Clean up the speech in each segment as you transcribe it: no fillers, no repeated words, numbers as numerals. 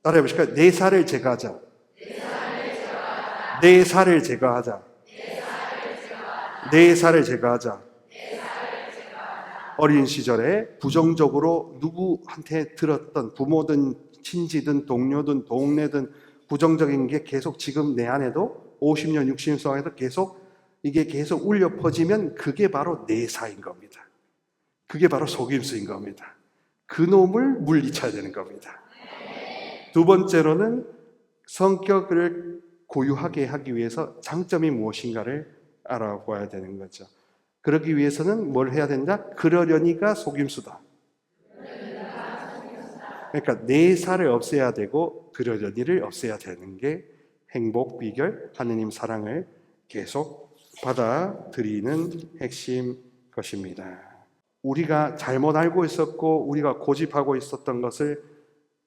따라해 보실까요? 내 살을 제거하자. 내 살을 제거하자. 내 살을 제거하자. 어린 시절에 부정적으로 누구한테 들었던 부모든 친지든 동료든 동네든 부정적인 게 계속 지금 내 안에도 50년, 60년 동안에도 이게 계속 울려 퍼지면 그게 바로 내사인 겁니다. 그게 바로 속임수인 겁니다. 그 놈을 물리쳐야 되는 겁니다. 두 번째로는 성격을 고유하게 하기 위해서 장점이 무엇인가를 알아봐야 되는 거죠. 그러기 위해서는 뭘 해야 된다? 그러려니가 속임수다. 그러니까 내 살을 없애야 되고 그러려니를 없애야 되는 게 행복 비결, 하느님 사랑을 계속 받아들이는 핵심 것입니다. 우리가 잘못 알고 있었고 우리가 고집하고 있었던 것을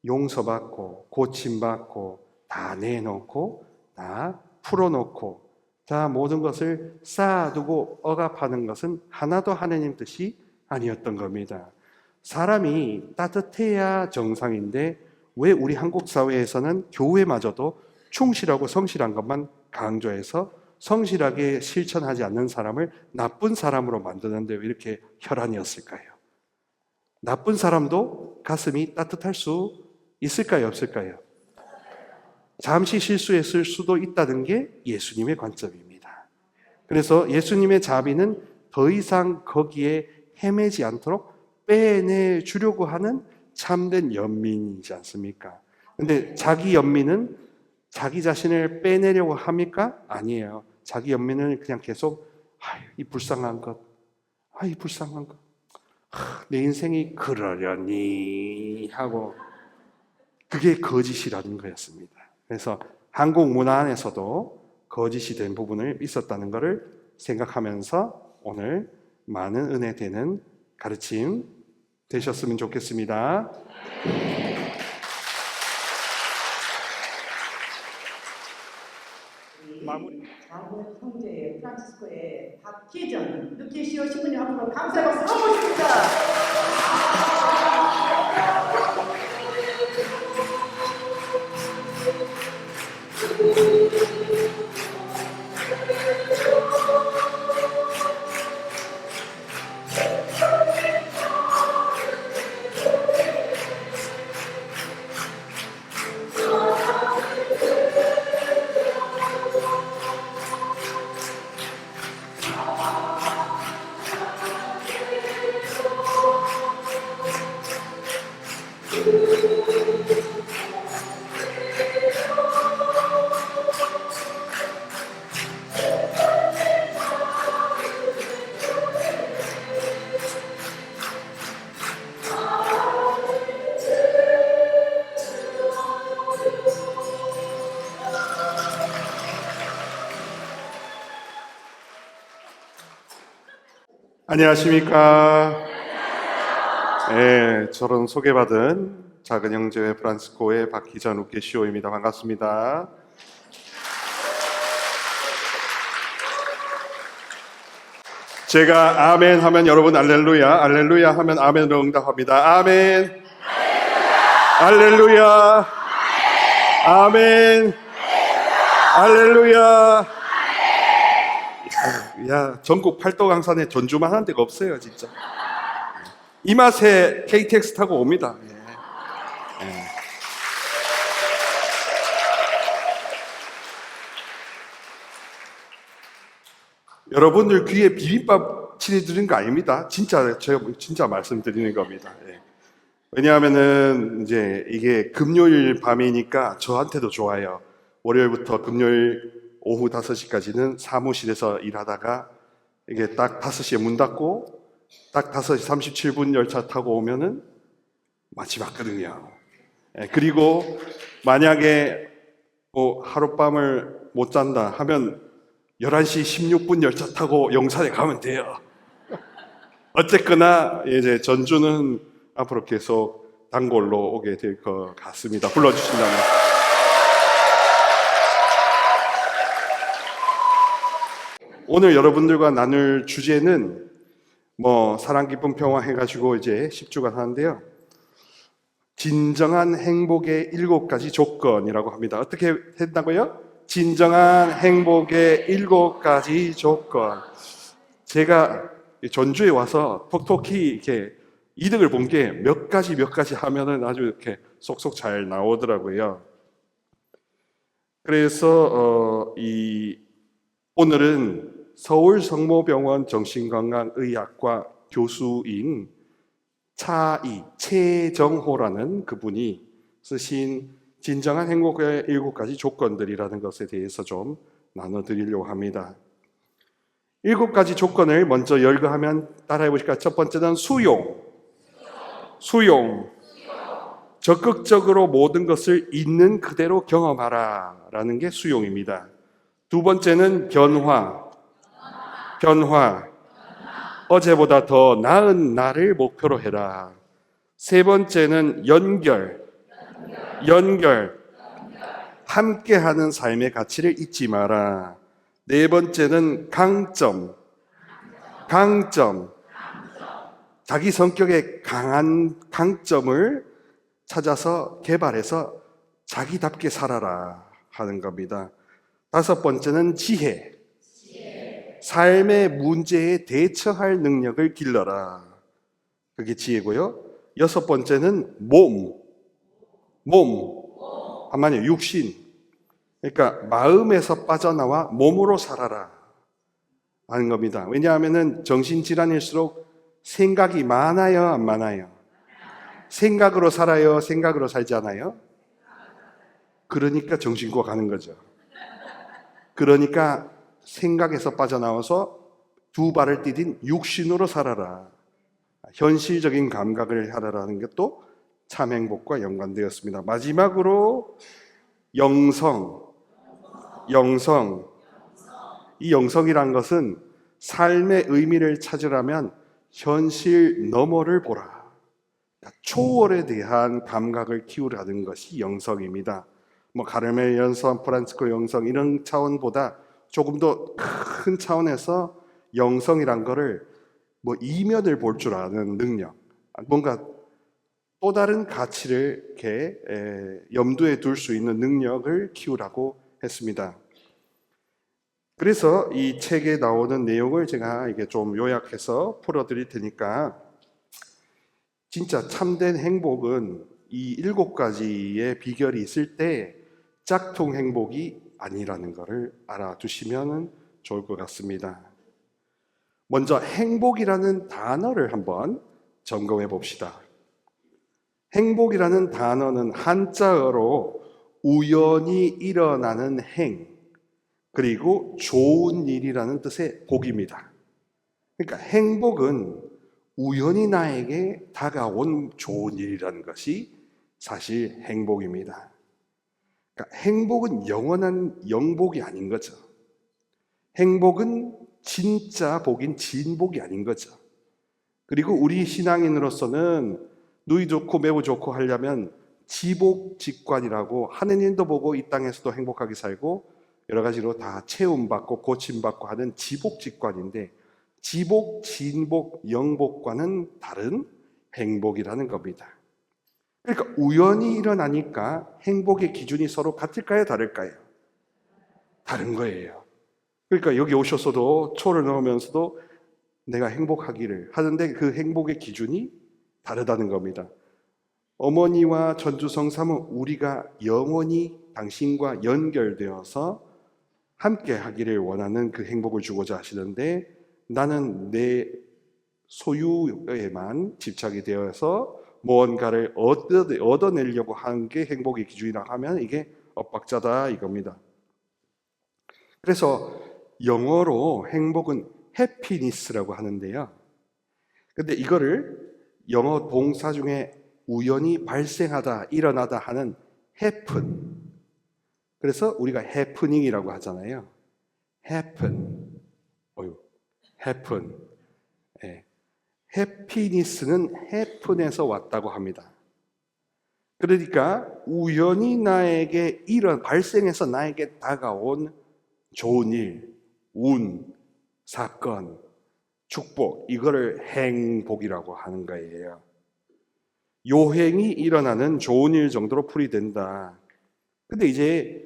용서받고 고침받고 다 내놓고 다 풀어놓고 다 모든 것을 쌓아두고 억압하는 것은 하나도 하나님 뜻이 아니었던 겁니다. 사람이 따뜻해야 정상인데 왜 우리 한국 사회에서는 교회마저도 충실하고 성실한 것만 강조해서 성실하게 실천하지 않는 사람을 나쁜 사람으로 만드는데 왜 이렇게 혈안이었을까요? 나쁜 사람도 가슴이 따뜻할 수 있을까요? 없을까요? 잠시 실수했을 수도 있다는 게 예수님의 관점입니다. 그래서 예수님의 자비는 더 이상 거기에 헤매지 않도록 빼내주려고 하는 참된 연민이지 않습니까? 근데 자기 연민은 자기 자신을 빼내려고 합니까? 아니에요. 자기 연민은 그냥 계속 이 불쌍한 것, 이 불쌍한 것, 내 인생이 그러려니 하고 그게 거짓이라는 거였습니다. 그래서 한국 문화 안에서도 거짓이 된 부분을 있었다는 것을 생각하면서 오늘 많은 은혜 되는 가르침 되셨으면 좋겠습니다. 마무리. 장국 형제 프란치스코의 박희정 루키시오 신부님 앞으로 감사의 박수 하고 있습니다. 안녕하십니까? 네, 저는 소개받은 작은 형제 프란치스코의 박희전 루케시오입니다. 반갑습니다. 제가 아멘 하면 여러분 알렐루야, 알렐루야 하면 아멘으로 응답합니다. 아멘, 알렐루야, 아멘, 알렐루야. 야, 전국 팔도 강산에 전주만 한 데가 없어요, 진짜. 이 맛에 KTX 타고 옵니다. 예. 여러분들 귀에 비빔밥 치드리는 거 아닙니다. 진짜 제가 진짜 말씀드리는 겁니다. 예. 왜냐하면은 이제 이게 금요일 밤이니까 저한테도 좋아요. 월요일부터 금요일 오후 5시까지는 사무실에서 일하다가 이게 딱 5시에 문 닫고 딱 5시 37분 열차 타고 오면은 마치 맞거든요. 그리고 만약에 뭐 하룻밤을 못 잔다 하면 11시 16분 열차 타고 용산에 가면 돼요. 어쨌거나 이제 전주는 앞으로 계속 단골로 오게 될 것 같습니다. 불러주신다면. 오늘 여러분들과 나눌 주제는 사랑 기쁨 평화 해가지고 이제 10주간 하는데요. 진정한 행복의 7가지 조건이라고 합니다. 어떻게 했다고요? 진정한 행복의 7가지 조건. 제가 전주에 와서 톡톡히 이렇게 이득을 본 게 몇 가지 하면은 아주 이렇게 속속 잘 나오더라고요. 그래서 오늘은 서울 성모병원 정신건강의학과 교수인 최정호라는 그분이 쓰신 진정한 행복의 7가지 조건들이라는 것에 대해서 좀 나눠드리려고 합니다. 7가지 조건을 먼저 열거하면 따라해 보실까요? 첫 번째는 수용. 적극적으로 모든 것을 있는 그대로 경험하라 라는 게 수용입니다. 두 번째는 변화. 어제보다 더 나은 나를 목표로 해라. 세 번째는 연결. 함께하는 삶의 가치를 잊지 마라. 네 번째는 강점. 자기 성격의 강한 강점을 찾아서 개발해서 자기답게 살아라 하는 겁니다. 다섯 번째는 지혜. 삶의 문제에 대처할 능력을 길러라. 그게 지혜고요. 여섯 번째는 몸. 한마디로 육신. 그러니까 마음에서 빠져나와 몸으로 살아라 하는 겁니다. 왜냐하면 정신질환일수록 생각이 많아요, 안 많아요? 생각으로 살아요, 생각으로 살지 않아요? 그러니까 정신과 가는 거죠. 그러니까 생각에서 빠져나와서 두 발을 디딘 육신으로 살아라. 현실적인 감각을 하라라는 것도 참 행복과 연관되었습니다. 마지막으로 영성. 이 영성이란 것은 삶의 의미를 찾으려면 현실 너머를 보라. 초월에 대한 감각을 키우라는 것이 영성입니다. 가르멜 영성, 프란치스코 영성 이런 차원보다 조금 더 큰 차원에서 영성이란 거를 이면을 볼 줄 아는 능력, 뭔가 또 다른 가치를 이렇게 염두에 둘 수 있는 능력을 키우라고 했습니다. 그래서 이 책에 나오는 내용을 제가 이게 좀 요약해서 풀어드릴 테니까, 진짜 참된 행복은 이 7가지의 비결이 있을 때 짝퉁 행복이 아니라는 것을 알아두시면 좋을 것 같습니다. 먼저 행복이라는 단어를 한번 점검해 봅시다. 행복이라는 단어는 한자어로 우연히 일어나는 행, 그리고 좋은 일이라는 뜻의 복입니다. 그러니까 행복은 우연히 나에게 다가온 좋은 일이라는 것이 사실 행복입니다. 그러니까 행복은 영원한 영복이 아닌 거죠. 행복은 진짜 복인 진복이 아닌 거죠. 그리고 우리 신앙인으로서는 누이 좋고 매우 좋고 하려면 지복직관이라고 하느님도 보고 이 땅에서도 행복하게 살고 여러 가지로 다 채움받고 고침받고 하는 지복직관인데, 지복, 진복, 영복과는 다른 행복이라는 겁니다. 그러니까 우연히 일어나니까 행복의 기준이 서로 같을까요? 다를까요? 다른 거예요. 그러니까 여기 오셨어도 초를 넣으면서도 내가 행복하기를 하는데 그 행복의 기준이 다르다는 겁니다. 어머니와 전주성삼은 우리가 영원히 당신과 연결되어서 함께 하기를 원하는 그 행복을 주고자 하시는데, 나는 내 소유에만 집착이 되어서 무언가를 얻어내려고 하는 게 행복의 기준이라 하면 이게 엇박자다 이겁니다. 그래서 영어로 행복은 해피니스라고 하는데요. 근데 이거를 영어 동사 중에 우연히 발생하다, 일어나다 하는 happen. 그래서 우리가 해프닝이라고 하잖아요. happen. happen. 예. 해피니스는 happen에서 왔다고 합니다. 그러니까 우연히 나에게 발생해서 나에게 다가온 좋은 일, 운, 사건, 축복, 이거를 행복이라고 하는 거예요. 요행이 일어나는 좋은 일 정도로 풀이된다. 근데 이제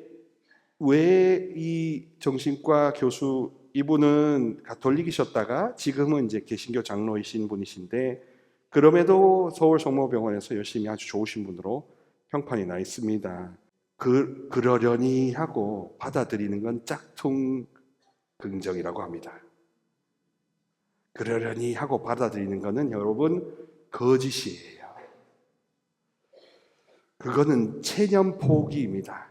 왜 이 정신과 교수 이분은 가톨릭이셨다가 지금은 이제 개신교 장로이신 분이신데 그럼에도 서울 성모병원에서 열심히 아주 좋으신 분으로 평판이 나 있습니다. 그러려니 하고 받아들이는 건 짝퉁 긍정이라고 합니다. 그러려니 하고 받아들이는 것은 여러분 거짓이에요. 그거는 체념 포기입니다.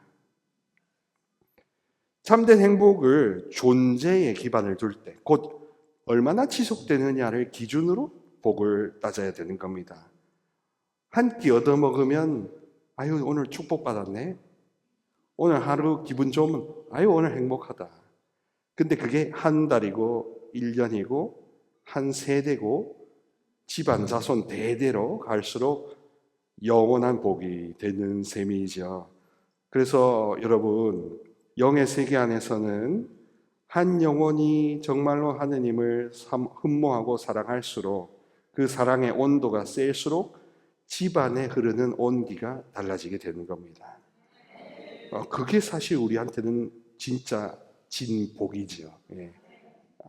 참된 행복을 존재에 기반을 둘 때, 곧 얼마나 지속되느냐를 기준으로 복을 따져야 되는 겁니다. 한 끼 얻어먹으면 아유 오늘 축복받았네. 오늘 하루 기분 좋으면 아유 오늘 행복하다. 근데 그게 한 달이고 1년이고 한 세대고 집안 자손 대대로 갈수록 영원한 복이 되는 셈이죠. 그래서 여러분 영의 세계 안에서는 한 영혼이 정말로 하느님을 흠모하고 사랑할수록 그 사랑의 온도가 셀수록 집안에 흐르는 온기가 달라지게 되는 겁니다. 그게 사실 우리한테는 진짜 진복이죠. 예.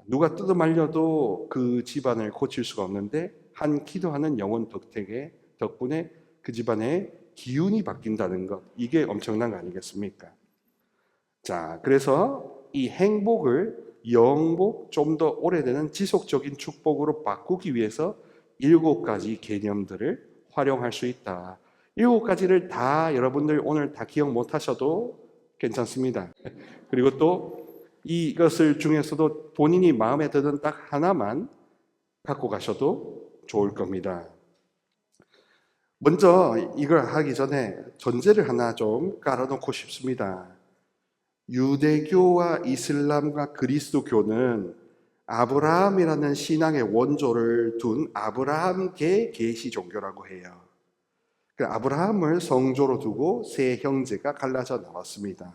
누가 뜯어말려도 그 집안을 고칠 수가 없는데 한 기도하는 영혼 덕분에 그 집안의 기운이 바뀐다는 것, 이게 엄청난 거 아니겠습니까? 자, 그래서 이 행복을 영복, 좀 더 오래되는 지속적인 축복으로 바꾸기 위해서 7가지 개념들을 활용할 수 있다. 7가지를 다 여러분들 오늘 다 기억 못 하셔도 괜찮습니다. 그리고 또 이것을 중에서도 본인이 마음에 드는 딱 하나만 갖고 가셔도 좋을 겁니다. 먼저 이걸 하기 전에 전제를 하나 좀 깔아놓고 싶습니다. 유대교와 이슬람과 그리스도교는 아브라함이라는 신앙의 원조를 둔 아브라함계 계시 종교라고 해요. 아브라함을 성조로 두고 세 형제가 갈라져 나왔습니다.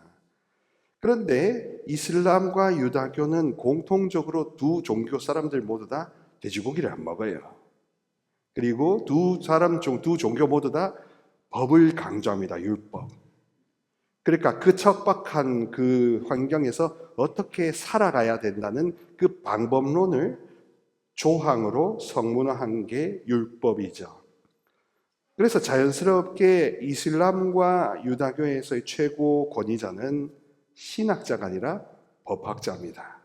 그런데 이슬람과 유다교는 공통적으로 두 종교 사람들 모두 다 돼지고기를 안 먹어요. 그리고 두 종교 모두 다 법을 강조합니다. 율법. 그러니까 그 척박한 그 환경에서 어떻게 살아가야 된다는 그 방법론을 조항으로 성문화한 게 율법이죠. 그래서 자연스럽게 이슬람과 유다교에서의 최고 권위자는 신학자가 아니라 법학자입니다.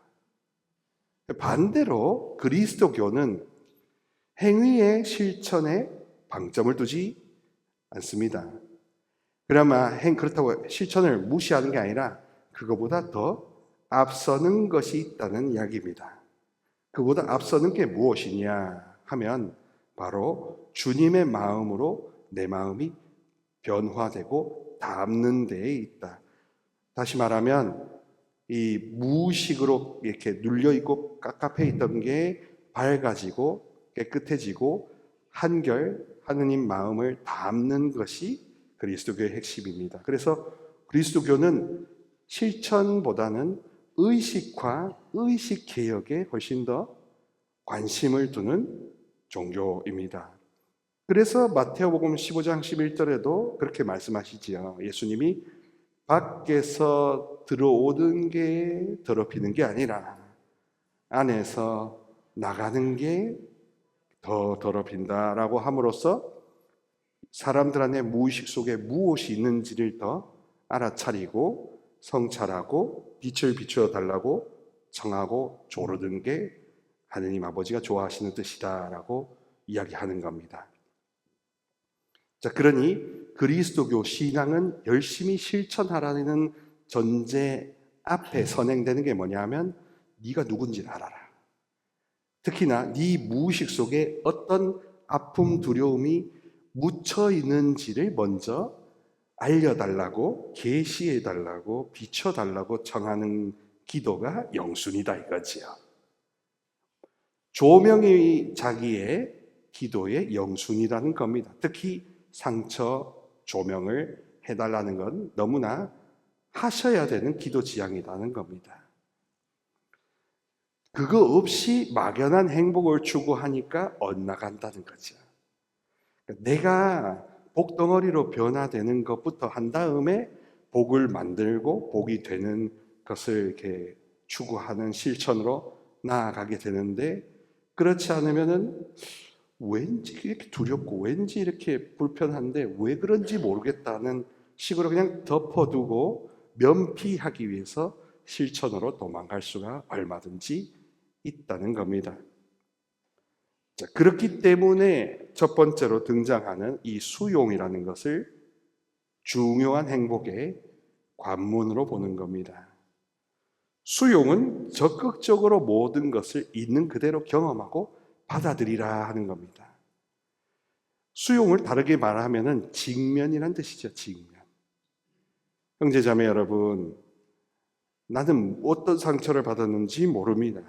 반대로 그리스도교는 행위의 실천에 방점을 두지 않습니다. 그렇다고 실천을 무시하는 게 아니라 그거보다 더 앞서는 것이 있다는 이야기입니다. 그보다 앞서는 게 무엇이냐 하면 바로 주님의 마음으로 내 마음이 변화되고 닿는 데에 있다. 다시 말하면 이 무의식으로 이렇게 눌려있고 깝깝해 있던 게 밝아지고 깨끗해지고 한결 하느님 마음을 닿는 것이 그리스도교의 핵심입니다. 그래서 그리스도교는 실천보다는 의식화, 의식개혁에 훨씬 더 관심을 두는 종교입니다. 그래서 마태오복음 15장 11절에도 그렇게 말씀하시지요. 예수님이 밖에서 들어오는 게 더럽히는 게 아니라 안에서 나가는 게 더 더럽힌다라고 함으로써 사람들 안에 무의식 속에 무엇이 있는지를 더 알아차리고 성찰하고 빛을 비추어 달라고 청하고 조르는 게 하느님 아버지가 좋아하시는 뜻이다라고 이야기하는 겁니다. 자, 그러니 그리스도교 신앙은 열심히 실천하라는 전제 앞에 선행되는 게 뭐냐면 네가 누군지를 알아라. 특히나 네 무의식 속에 어떤 아픔, 두려움이 묻혀 있는지를 먼저 알려달라고, 계시해달라고, 비춰달라고 청하는 기도가 영순이다 이거지요. 조명이 자기의 기도의 영순이라는 겁니다. 특히 상처 조명을 해달라는 건 너무나 하셔야 되는 기도 지향이라는 겁니다. 그거 없이 막연한 행복을 추구하니까 엇나간다는 거죠. 그러니까 내가 복덩어리로 변화되는 것부터 한 다음에 복을 만들고 복이 되는 것을 이렇게 추구하는 실천으로 나아가게 되는데, 그렇지 않으면은 왠지 이렇게 두렵고 왠지 이렇게 불편한데 왜 그런지 모르겠다는 식으로 그냥 덮어두고 면피하기 위해서 실천으로 도망갈 수가 얼마든지 있다는 겁니다. 자, 그렇기 때문에 첫 번째로 등장하는 이 수용이라는 것을 중요한 행복의 관문으로 보는 겁니다. 수용은 적극적으로 모든 것을 있는 그대로 경험하고 받아들이라 하는 겁니다. 수용을 다르게 말하면 직면이란 뜻이죠. 직면. 형제자매 여러분, 나는 어떤 상처를 받았는지 모릅니다.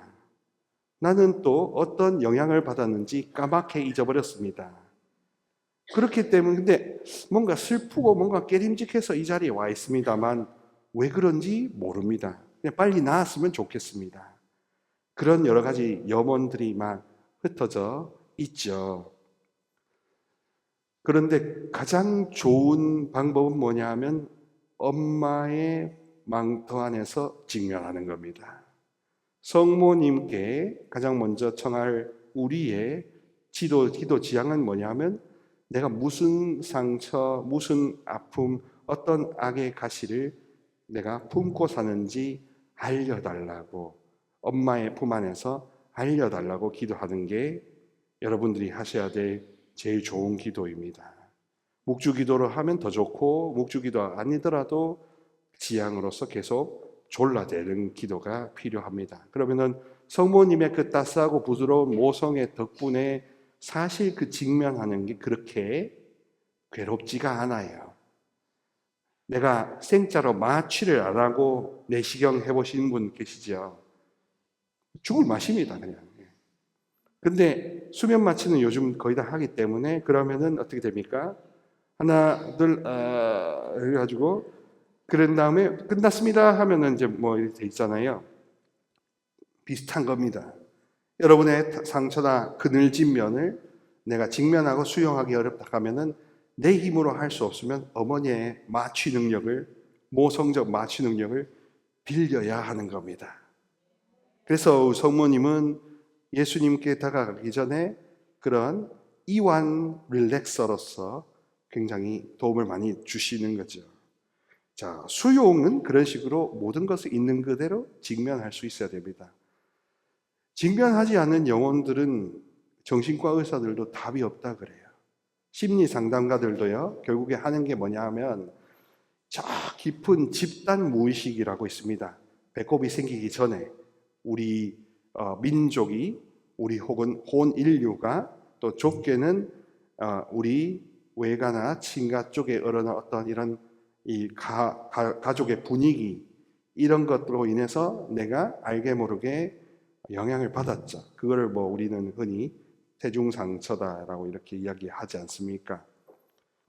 나는 또 어떤 영향을 받았는지 까맣게 잊어버렸습니다. 그렇기 때문에 근데 뭔가 슬프고 뭔가 깨림직해서 이 자리에 와 있습니다만 왜 그런지 모릅니다. 그냥 빨리 나았으면 좋겠습니다. 그런 여러 가지 염원들이 막 흩어져 있죠. 그런데 가장 좋은 방법은 뭐냐 하면 엄마의 망토 안에서 직면하는 겁니다. 성모님께 가장 먼저 청할 우리의 기도 지향은 뭐냐 하면 내가 무슨 상처, 무슨 아픔, 어떤 악의 가시를 내가 품고 사는지 알려달라고, 엄마의 품 안에서 알려달라고 기도하는 게 여러분들이 하셔야 될 제일 좋은 기도입니다. 묵주기도를 하면 더 좋고 묵주기도 아니더라도 지향으로서 계속 졸라대는 기도가 필요합니다. 그러면은 성모님의 그 따스하고 부드러운 모성의 덕분에 사실 그 직면하는 게 그렇게 괴롭지가 않아요. 내가 생자로 마취를 안 하고 내시경 해보신 분 계시죠? 죽을 맛입니다, 그냥. 근데 수면 마취는 요즘 거의 다 하기 때문에 그러면은 어떻게 됩니까? 하나, 둘, 해가지고 그런 다음에 끝났습니다 하면은 이제 뭐 이렇게 돼 있잖아요. 비슷한 겁니다. 여러분의 상처나 그늘진 면을 내가 직면하고 수용하기 어렵다 하면은 내 힘으로 할 수 없으면 어머니의 마취 능력을, 모성적 마취 능력을 빌려야 하는 겁니다. 그래서 성모님은 예수님께 다가가기 전에 그런 이완 릴렉서로서 굉장히 도움을 많이 주시는 거죠. 자, 수용은 그런 식으로 모든 것을 있는 그대로 직면할 수 있어야 됩니다. 직면하지 않는 영혼들은 정신과 의사들도 답이 없다 그래요. 심리 상담가들도요, 결국에 하는 게 뭐냐 하면 저 깊은 집단 무의식이라고 있습니다. 배꼽이 생기기 전에 우리 민족이, 우리 혹은 온 인류가, 또 좁게는 우리 외가나 친가 쪽에 어른한 어떤 이런 이 가족의 분위기, 이런 것들로 인해서 내가 알게 모르게 영향을 받았죠. 그거를 뭐 우리는 흔히 대중상처다라고 이렇게 이야기하지 않습니까?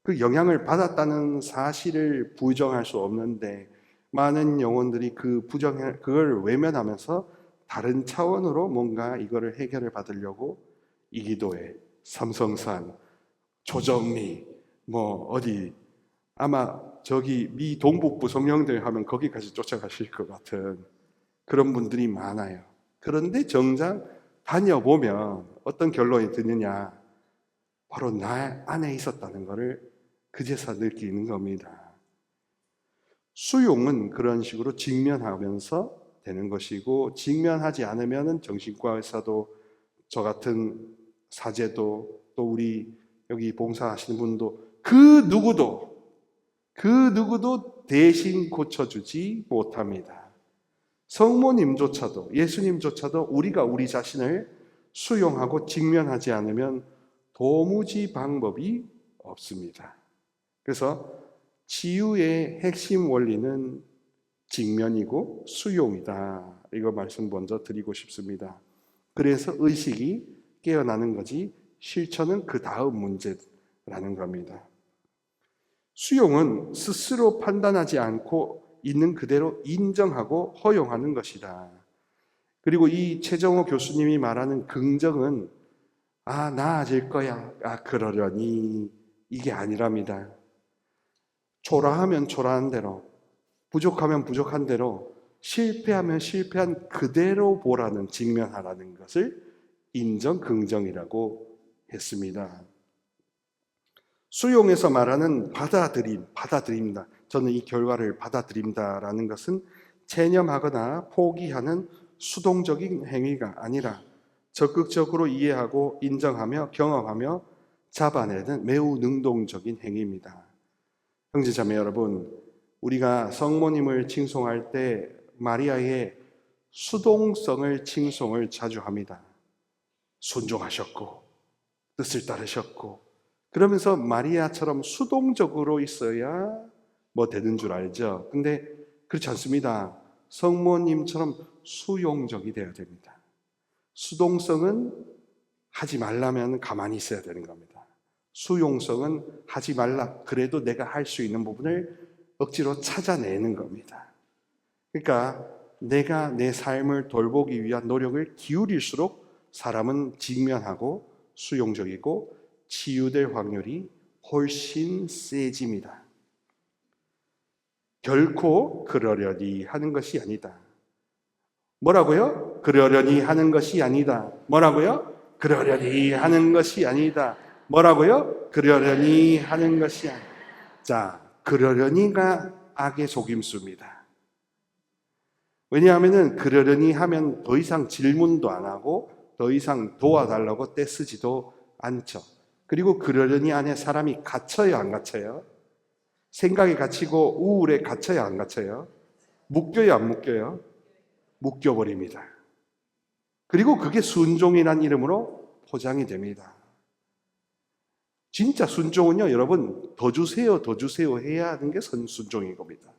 그 영향을 받았다는 사실을 부정할 수 없는데 많은 영혼들이 그걸 외면하면서 다른 차원으로 뭔가 이거를 해결을 받으려고 이기도에, 삼성산, 조정리, 뭐 어디 아마 저기 미 동북부 성령들 하면 거기까지 쫓아가실 것 같은 그런 분들이 많아요. 그런데 정작 다녀보면 어떤 결론이 드느냐, 바로 나 안에 있었다는 것을 그제서 느끼는 겁니다. 수용은 그런 식으로 직면하면서 되는 것이고, 직면하지 않으면 정신과 의사도, 저 같은 사제도, 또 우리 여기 봉사하시는 분도 그 누구도 대신 고쳐주지 못합니다. 성모님조차도, 예수님조차도 우리가 우리 자신을 수용하고 직면하지 않으면 도무지 방법이 없습니다. 그래서 치유의 핵심 원리는 직면이고 수용이다. 이거 말씀 먼저 드리고 싶습니다. 그래서 의식이 깨어나는 거지 실천은 그 다음 문제라는 겁니다. 수용은 스스로 판단하지 않고 있는 그대로 인정하고 허용하는 것이다. 그리고 이 최정호 교수님이 말하는 긍정은 아, 나아질 거야. 아, 그러려니. 이게 아니랍니다. 초라하면 초라한 대로, 부족하면 부족한 대로, 실패하면 실패한 그대로 보라는, 직면하라는 것을 인정, 긍정이라고 했습니다. 수용에서 말하는 받아들입니다. 저는 이 결과를 받아들인다라는 것은 체념하거나 포기하는 수동적인 행위가 아니라 적극적으로 이해하고 인정하며 경험하며 잡아내는 매우 능동적인 행위입니다. 형제자매 여러분, 우리가 성모님을 칭송할 때 마리아의 수동성을 칭송을 자주 합니다. 순종하셨고 뜻을 따르셨고, 그러면서 마리아처럼 수동적으로 있어야 뭐 되는 줄 알죠. 근데 그렇지 않습니다. 성모님처럼 수용적이 되어야 됩니다. 수동성은 하지 말라면 가만히 있어야 되는 겁니다. 수용성은 하지 말라, 그래도 내가 할 수 있는 부분을 억지로 찾아내는 겁니다. 그러니까 내가 내 삶을 돌보기 위한 노력을 기울일수록 사람은 직면하고 수용적이고 치유될 확률이 훨씬 세집니다. 결코 그러려니 하는 것이 아니다. 뭐라고요? 그러려니 하는 것이 아니다. 뭐라고요? 그러려니 하는 것이 아니다. 뭐라고요? 그러려니 하는 것이 아니다. 자, 그러려니가 악의 속임수입니다. 왜냐하면 그러려니 하면 더 이상 질문도 안 하고 더 이상 도와달라고 떼쓰지도 않죠. 그리고 그러려니 안에 사람이 갇혀요, 안 갇혀요? 생각에 갇히고 우울에 갇혀요, 안 갇혀요? 묶여요, 안 묶여요? 묶여버립니다. 그리고 그게 순종이라는 이름으로 포장이 됩니다. 진짜 순종은요, 여러분, 더 주세요, 더 주세요 해야 하는 게 순종인 겁니다.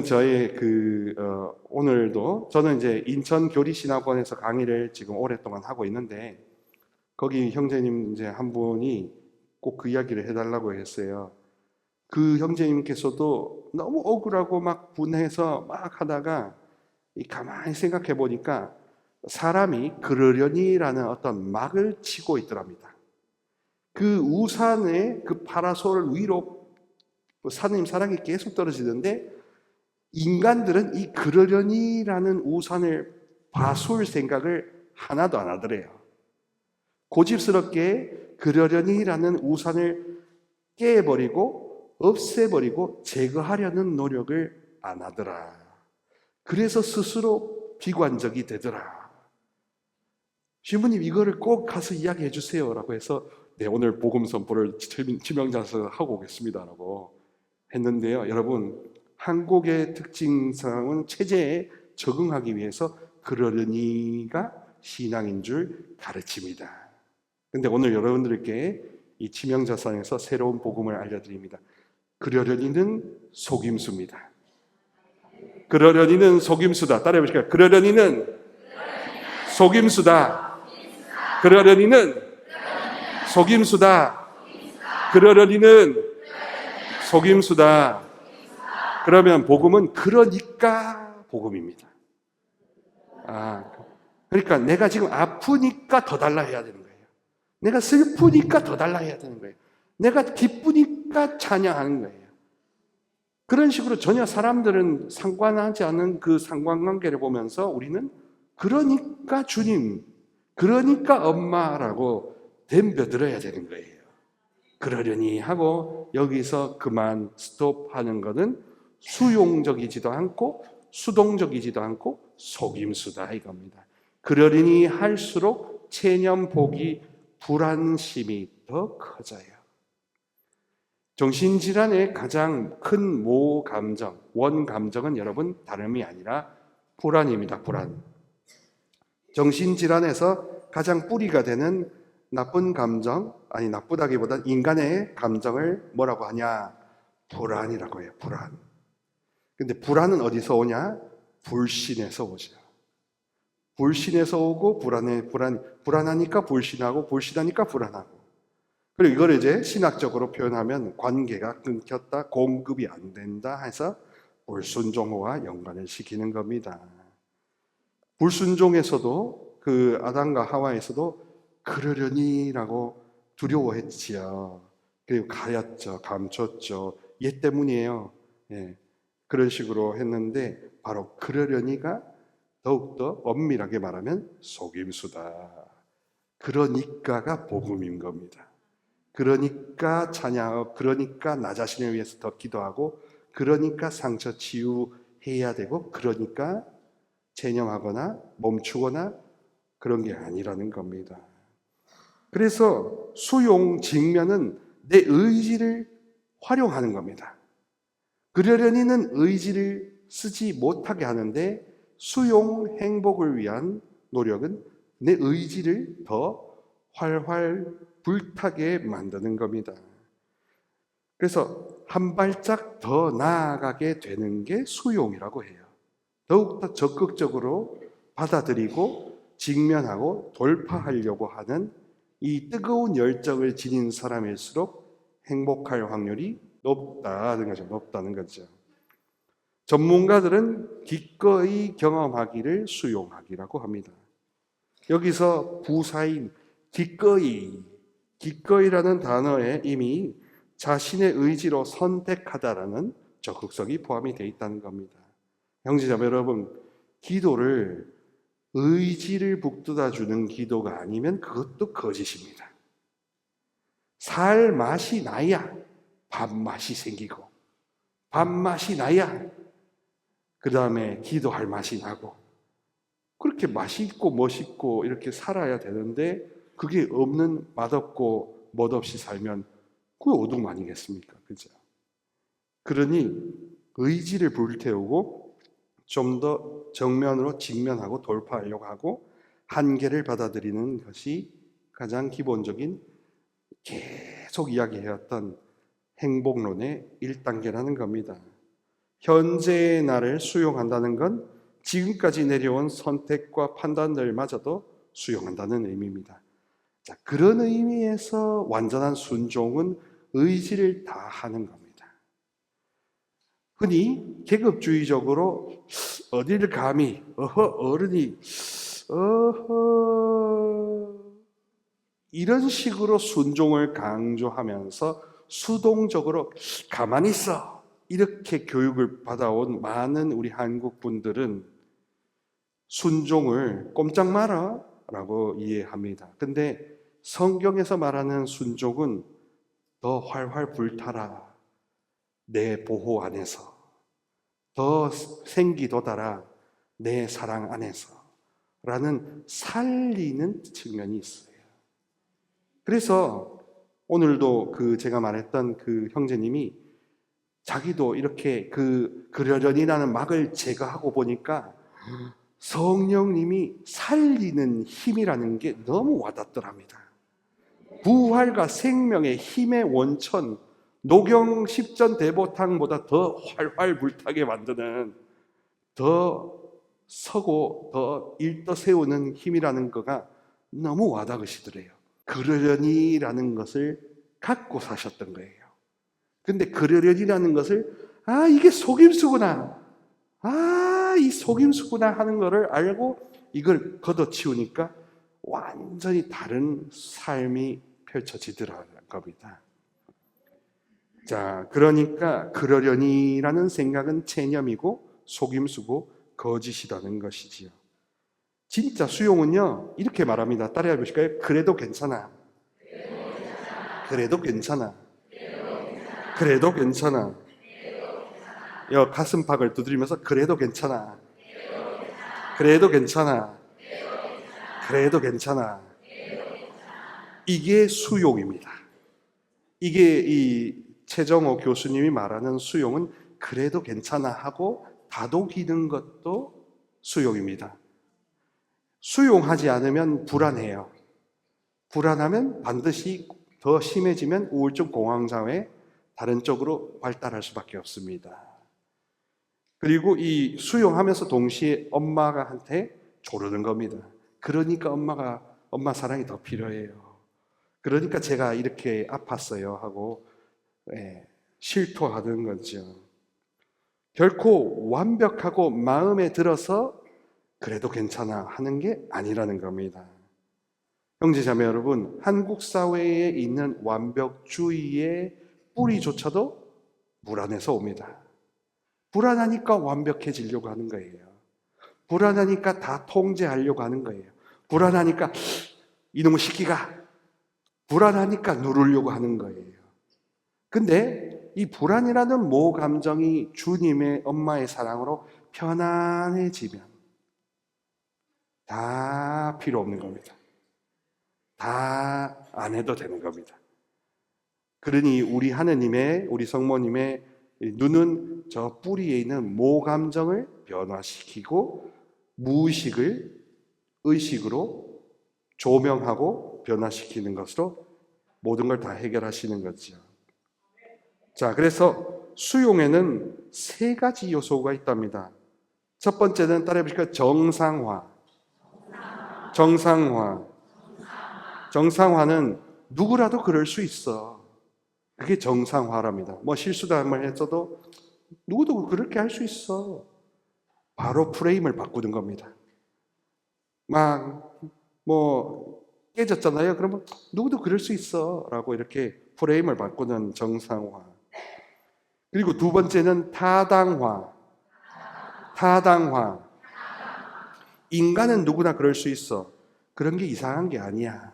저의 오늘도 저는 이제 인천 교리신학원에서 강의를 지금 오랫동안 하고 있는데, 거기 형제님 이제 한 분이 꼭 그 이야기를 해달라고 했어요. 그 형제님께서도 너무 억울하고 막 분해서 막 하다가 가만히 생각해 보니까 사람이 그러려니라는 어떤 막을 치고 있더랍니다. 그 우산에 그 파라솔 위로 하느님 사랑이 계속 떨어지는데, 인간들은 이 그러려니라는 우산을 봐줄 생각을 하나도 안 하더래요. 고집스럽게 그러려니라는 우산을 깨버리고 없애버리고 제거하려는 노력을 안 하더라. 그래서 스스로 비관적이 되더라. 신부님, 이거를 꼭 가서 이야기해 주세요 라고 해서, 네, 오늘 복음 선포를 치명자서 하고 오겠습니다라고 했는데요. 여러분, 한국의 특징상은 체제에 적응하기 위해서 그러려니가 신앙인 줄 가르칩니다. 근데 오늘 여러분들께 이 치명자산에서 새로운 복음을 알려드립니다. 그러려니는 속임수입니다. 그러려니는 속임수다. 따라해 보실까요? 그러려니는 속임수다. 그러려니는 속임수다. 그러려니는 속임수다. 그러면 복음은 그러니까 복음입니다. 그러니까 내가 지금 아프니까 더 달라 해야 되는 거예요. 내가 슬프니까 더 달라 해야 되는 거예요. 내가 기쁘니까 찬양하는 거예요. 그런 식으로 전혀 사람들은 상관하지 않은 그 상관관계를 보면서 우리는 그러니까 주님, 그러니까 엄마라고 덤벼들어야 되는 거예요. 그러려니 하고 여기서 그만 스톱하는 것은 수용적이지도 않고 수동적이지도 않고 속임수다 이겁니다. 그러려니 할수록 체념폭이 불안심이 더 커져요. 정신질환의 가장 큰 모감정, 원감정은 여러분 다름이 아니라 불안입니다. 불안. 정신질환에서 가장 뿌리가 되는 나쁜 감정, 아니 나쁘다기보단 인간의 감정을 뭐라고 하냐? 불안이라고 해요. 불안. 근데 불안은 어디서 오냐? 불신에서 오죠. 불신에서 오고 불안하니까 불신하고 불신하니까 불안하고. 그리고 이걸 이제 신학적으로 표현하면 관계가 끊겼다, 공급이 안 된다 해서 불순종과 연관을 시키는 겁니다. 불순종에서도 그 아담과 하와에서도 그러려니라고 두려워했지요. 그리고 가였죠. 감췄죠. 얘 때문이에요. 예, 그런 식으로 했는데 바로 그러려니가 더욱더 엄밀하게 말하면 속임수다. 그러니까가 복음인 겁니다. 그러니까 찬양하고, 그러니까 나 자신을 위해서 더 기도하고, 그러니까 상처 치유해야 되고, 그러니까 체념하거나 멈추거나 그런 게 아니라는 겁니다. 그래서 수용 직면은 내 의지를 활용하는 겁니다. 그러려니는 의지를 쓰지 못하게 하는데 수용 행복을 위한 노력은 내 의지를 더 활활 불타게 만드는 겁니다. 그래서 한 발짝 더 나아가게 되는 게 수용이라고 해요. 더욱더 적극적으로 받아들이고 직면하고 돌파하려고 하는 이 뜨거운 열정을 지닌 사람일수록 행복할 확률이 높다는 거죠. 높다는 거죠. 전문가들은 기꺼이 경험하기를 수용하기라고 합니다. 여기서 부사인 기꺼이라는 단어에 이미 자신의 의지로 선택하다라는 적극성이 포함이 되어 있다는 겁니다. 형제자매 여러분, 기도를 의지를 북돋아 주는 기도가 아니면 그것도 거짓입니다. 살 맛이 나야 밥맛이 생기고, 밥맛이 나야 그 다음에 기도할 맛이 나고, 그렇게 맛있고 멋있고 이렇게 살아야 되는데 그게 없는, 맛없고 멋없이 살면 그게 어둠 아니겠습니까? 그죠? 그러니 의지를 불태우고 좀 더 정면으로 직면하고 돌파하려고 하고 한계를 받아들이는 것이 가장 기본적인 계속 이야기해왔던 행복론의 1단계라는 겁니다. 현재의 나를 수용한다는 건 지금까지 내려온 선택과 판단들마저도 수용한다는 의미입니다. 자, 그런 의미에서 완전한 순종은 의지를 다하는 겁니다. 흔히 계급주의적으로 어디를 감히 어른이 이런 식으로 순종을 강조하면서 수동적으로 가만히 있어 이렇게 교육을 받아온 많은 우리 한국 분들은 순종을 꼼짝 마라 라고 이해합니다. 근데 성경에서 말하는 순종은 더 활활 불타라, 내 보호 안에서 더 생기 돋아라, 내 사랑 안에서 라는 살리는 측면이 있어요. 그래서 오늘도 제가 말했던 그 형제님이 자기도 이렇게 그러려니라는 막을 제거하고 보니까 성령님이 살리는 힘이라는 게 너무 와닿더랍니다. 부활과 생명의 힘의 원천, 노경 십전대보탕보다 더 활활 불타게 만드는, 더 서고 더 일떠 세우는 힘이라는 거가 너무 와닿으시더래요. 그러려니라는 것을 갖고 사셨던 거예요. 근데 그러려니라는 것을 이게 속임수구나, 이 속임수구나 하는 거를 알고 이걸 걷어치우니까 완전히 다른 삶이 펼쳐지더라는 겁니다. 자, 그러니까 그러려니라는 생각은 체념이고 속임수고 거짓이라는 것이지요. 진짜 수용은요 이렇게 말합니다. 따라해 보실까요? 그래도 괜찮아. 그래도 괜찮아. 그래도 괜찮아. 가슴팍을 두드리면서 그래도 괜찮아. 그래도 괜찮아. 그래도 괜찮아. 이게 수용입니다. 이게 이 최정호 교수님이 말하는 수용은 그래도 괜찮아 하고 다독이는 것도 수용입니다. 수용하지 않으면 불안해요. 불안하면 반드시 더 심해지면 우울증 공황장애 다른 쪽으로 발달할 수밖에 없습니다. 그리고 이 수용하면서 동시에 엄마한테 조르는 겁니다. 그러니까 엄마 사랑이 더 필요해요. 그러니까 제가 이렇게 아팠어요 하고 실토하는 거죠. 결코 완벽하고 마음에 들어서 그래도 괜찮아 하는 게 아니라는 겁니다. 형제자매 여러분, 한국 사회에 있는 완벽주의의 뿌리조차도 불안해서 옵니다. 불안하니까 완벽해지려고 하는 거예요. 불안하니까 다 통제하려고 하는 거예요. 불안하니까 이놈의 시기가, 불안하니까 누르려고 하는 거예요. 근데 이 불안이라는 모 감정이 주님의 엄마의 사랑으로 편안해지면 다 필요 없는 겁니다. 다 안 해도 되는 겁니다. 그러니 우리 하느님의, 우리 성모님의 눈은 저 뿌리에 있는 모 감정을 변화시키고 무의식을 의식으로 조명하고 변화시키는 것으로 모든 걸 다 해결하시는 거죠. 자, 그래서 수용에는 세 가지 요소가 있답니다. 첫 번째는 따라해보실까요? 정상화. 정상화는 누구라도 그럴 수 있어. 그게 정상화랍니다. 뭐 실수도 한번 했어도 누구도 그렇게 할 수 있어. 바로 프레임을 바꾸는 겁니다. 깨졌잖아요. 그러면 누구도 그럴 수 있어. 라고 이렇게 프레임을 바꾸는 정상화. 그리고 두 번째는 타당화. 인간은 누구나 그럴 수 있어. 그런 게 이상한 게 아니야.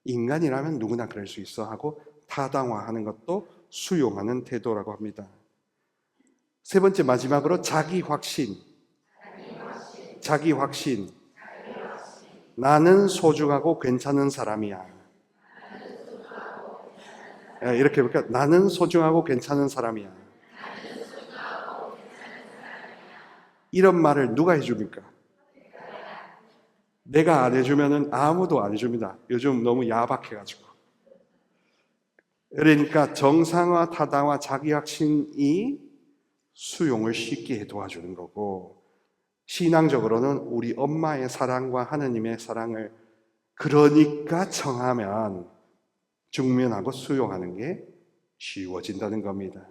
인간이라면 누구나 그럴 수 있어 하고 타당화하는 것도 수용하는 태도라고 합니다. 세 번째 마지막으로 자기 확신. 나는 소중하고 괜찮은 사람이야. 이렇게 볼까? 나는 소중하고 괜찮은 사람이야. 이런 말을 누가 해줍니까? 내가 안 해주면 아무도 안 해줍니다. 요즘 너무 야박해가지고. 그러니까 정상화, 타당화, 자기 확신이 수용을 쉽게 도와주는 거고, 신앙적으로는 우리 엄마의 사랑과 하느님의 사랑을 그러니까 청하면 중면하고 수용하는 게 쉬워진다는 겁니다.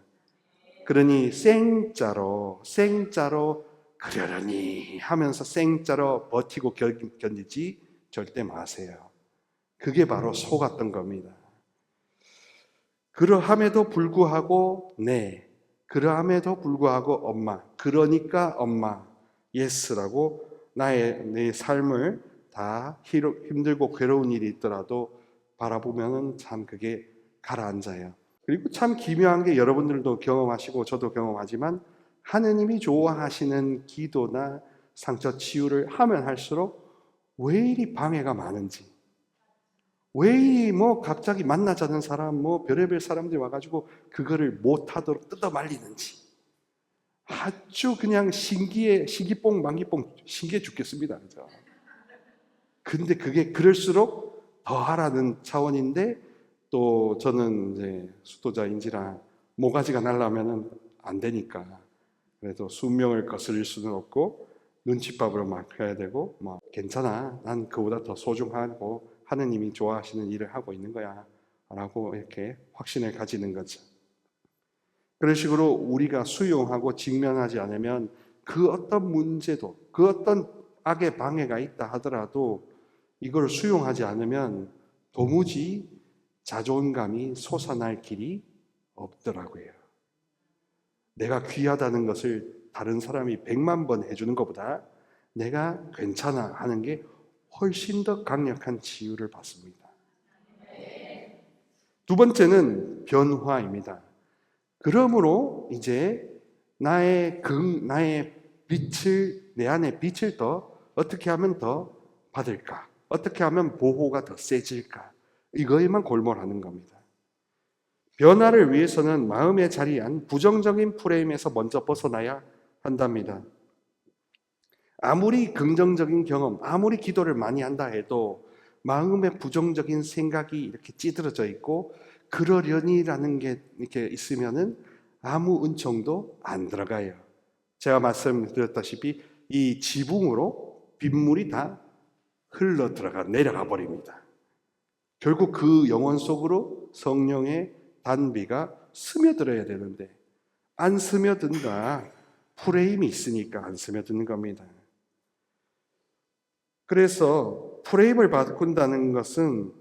그러니 생짜로 그러려니 하면서 생짜로 버티고 견디지 절대 마세요. 그게 바로 속았던 겁니다. 그러함에도 불구하고 그러함에도 불구하고 엄마, 그러니까 엄마, 예스라고 내 삶을 다 힘들고 괴로운 일이 있더라도 바라보면은 참 그게 가라앉아요. 그리고 참 기묘한 게 여러분들도 경험하시고 저도 경험하지만 하느님이 좋아하시는 기도나 상처 치유를 하면 할수록 왜 이리 방해가 많은지, 왜 이리 갑자기 만나자는 사람, 별의별 사람들이 와가지고 그거를 못하도록 뜯어 말리는지 아주 그냥 시기뽕 만기뽕 신기해 죽겠습니다. 그죠? 근데 그게 그럴수록 더 하라는 차원인데 또 저는 이제 수도자인지라 모가지가 날라면은 안 되니까 그래도 순명을 거스릴 수는 없고 눈칫밥으로 막 해야 되고 괜찮아, 난 그보다 더 소중하고 하느님이 좋아하시는 일을 하고 있는 거야 라고 이렇게 확신을 가지는 거죠. 그런 식으로 우리가 수용하고 직면하지 않으면 그 어떤 문제도, 그 어떤 악의 방해가 있다 하더라도 이걸 수용하지 않으면 도무지 자존감이 솟아날 길이 없더라고요. 내가 귀하다는 것을 다른 사람이 100만 번 해주는 것보다 내가 괜찮아 하는 게 훨씬 더 강력한 치유를 받습니다. 두 번째는 변화입니다. 그러므로 이제 나의 빛을, 내 안에 빛을 더 어떻게 하면 더 받을까? 어떻게 하면 보호가 더 세질까? 이거에만 골몰하는 겁니다. 변화를 위해서는 마음의 자리한 부정적인 프레임에서 먼저 벗어나야 한답니다. 아무리 긍정적인 경험, 아무리 기도를 많이 한다 해도 마음에 부정적인 생각이 이렇게 찌들어져 있고 그러려니라는 게 이렇게 있으면은 아무 은총도 안 들어가요. 제가 말씀드렸다시피 이 지붕으로 빗물이 다 흘러 내려가 버립니다. 결국 그 영혼 속으로 성령의 단비가 스며들어야 되는데 안 스며든다. 프레임이 있으니까 안 스며드는 겁니다. 그래서 프레임을 바꾼다는 것은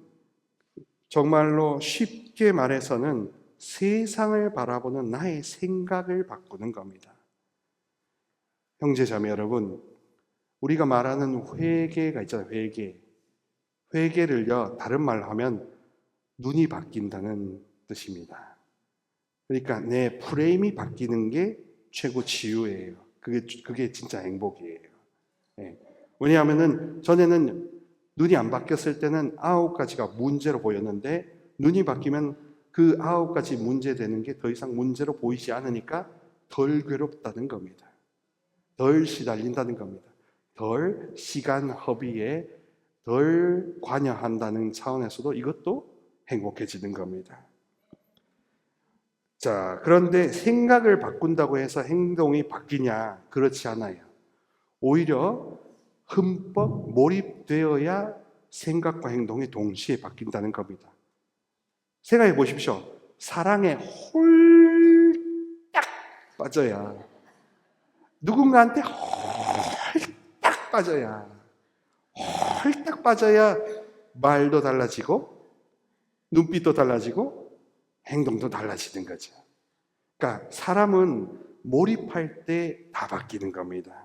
정말로 쉽게 말해서는 세상을 바라보는 나의 생각을 바꾸는 겁니다. 형제자매 여러분, 우리가 말하는 회개가 있잖아요. 회개를요, 다른 말로 하면 눈이 바뀐다는 뜻입니다. 그러니까 내 프레임이 바뀌는 게 최고 치유예요. 그게 진짜 행복이에요. 예. 왜냐하면은 전에는 눈이 안 바뀌었을 때는 9가지가 문제로 보였는데 눈이 바뀌면 그 9가지 문제되는 게 더 이상 문제로 보이지 않으니까 덜 괴롭다는 겁니다. 덜 시달린다는 겁니다. 덜 시간 허비에 덜 관여한다는 차원에서도 이것도 행복해지는 겁니다. 자, 그런데 생각을 바꾼다고 해서 행동이 바뀌냐? 그렇지 않아요. 오히려 흠뻑 몰입되어야 생각과 행동이 동시에 바뀐다는 겁니다. 생각해 보십시오. 사랑에 홀딱 빠져야, 누군가한테 홀딱 빠져야 말도 달라지고 눈빛도 달라지고 행동도 달라지는 거죠. 그러니까 사람은 몰입할 때 다 바뀌는 겁니다.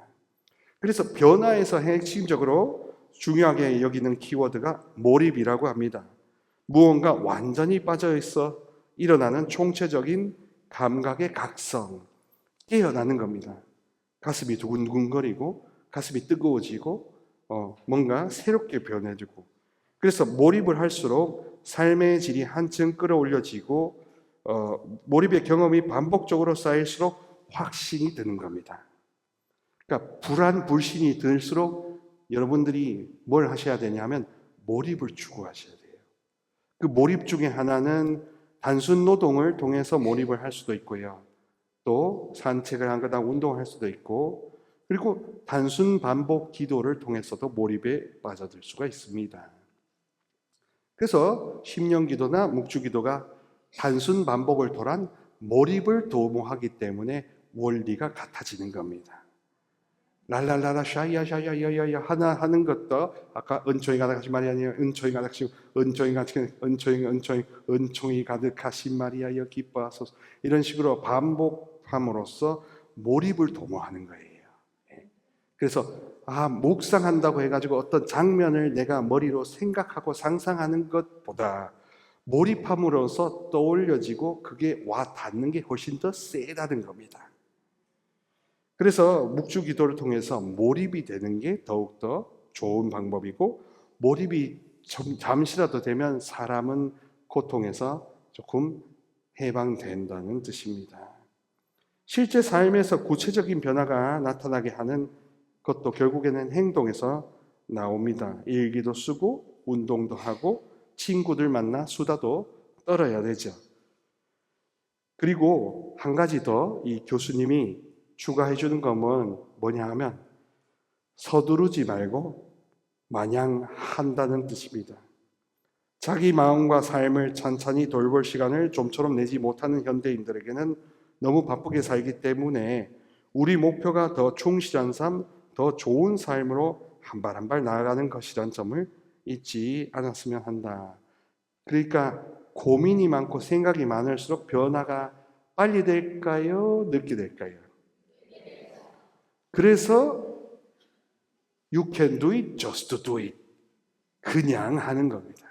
그래서 변화에서 핵심적으로 중요하게 여기는 키워드가 몰입이라고 합니다. 무언가 완전히 빠져있어 일어나는 총체적인 감각의 각성, 깨어나는 겁니다. 가슴이 두근두근거리고 가슴이 뜨거워지고 뭔가 새롭게 변해지고, 그래서 몰입을 할수록 삶의 질이 한층 끌어올려지고 몰입의 경험이 반복적으로 쌓일수록 확신이 드는 겁니다. 그러니까 불신이 들수록 여러분들이 뭘 하셔야 되냐면 몰입을 추구하셔야 돼요. 그 몰입 중에 하나는 단순 노동을 통해서 몰입을 할 수도 있고요. 또 산책을 한 거다 운동을 할 수도 있고, 그리고 단순 반복 기도를 통해서도 몰입에 빠져들 수가 있습니다. 그래서 심령 기도나 묵주 기도가 단순 반복을 통한 몰입을 도모하기 때문에 원리가 같아지는 겁니다. 랄랄라라 샤이야 하나 하는 것도 아까 은총이 가득하신 마리아니 은총이 가득하신 마리아여 기뻐하소서, 이런 식으로 반복함으로써 몰입을 도모하는 거예요. 그래서 묵상한다고 해가지고 어떤 장면을 내가 머리로 생각하고 상상하는 것보다 몰입함으로써 떠올려지고 그게 와 닿는 게 훨씬 더 세다는 겁니다. 그래서 묵주 기도를 통해서 몰입이 되는 게 더욱더 좋은 방법이고, 몰입이 잠시라도 되면 사람은 고통에서 조금 해방된다는 뜻입니다. 실제 삶에서 구체적인 변화가 나타나게 하는 것도 결국에는 행동에서 나옵니다. 일기도 쓰고 운동도 하고 친구들 만나 수다도 떨어야 되죠. 그리고 한 가지 더 이 교수님이 추가해 주는 것은 뭐냐 하면 서두르지 말고 마냥 한다는 뜻입니다. 자기 마음과 삶을 찬찬히 돌볼 시간을 좀처럼 내지 못하는 현대인들에게는 너무 바쁘게 살기 때문에 우리 목표가 더 충실한 삶, 더 좋은 삶으로 한 발 한 발 나아가는 것이란 점을 잊지 않았으면 한다. 그러니까 고민이 많고 생각이 많을수록 변화가 빨리 될까요? 늦게 될까요? 그래서 You can do it, just do it. 그냥 하는 겁니다.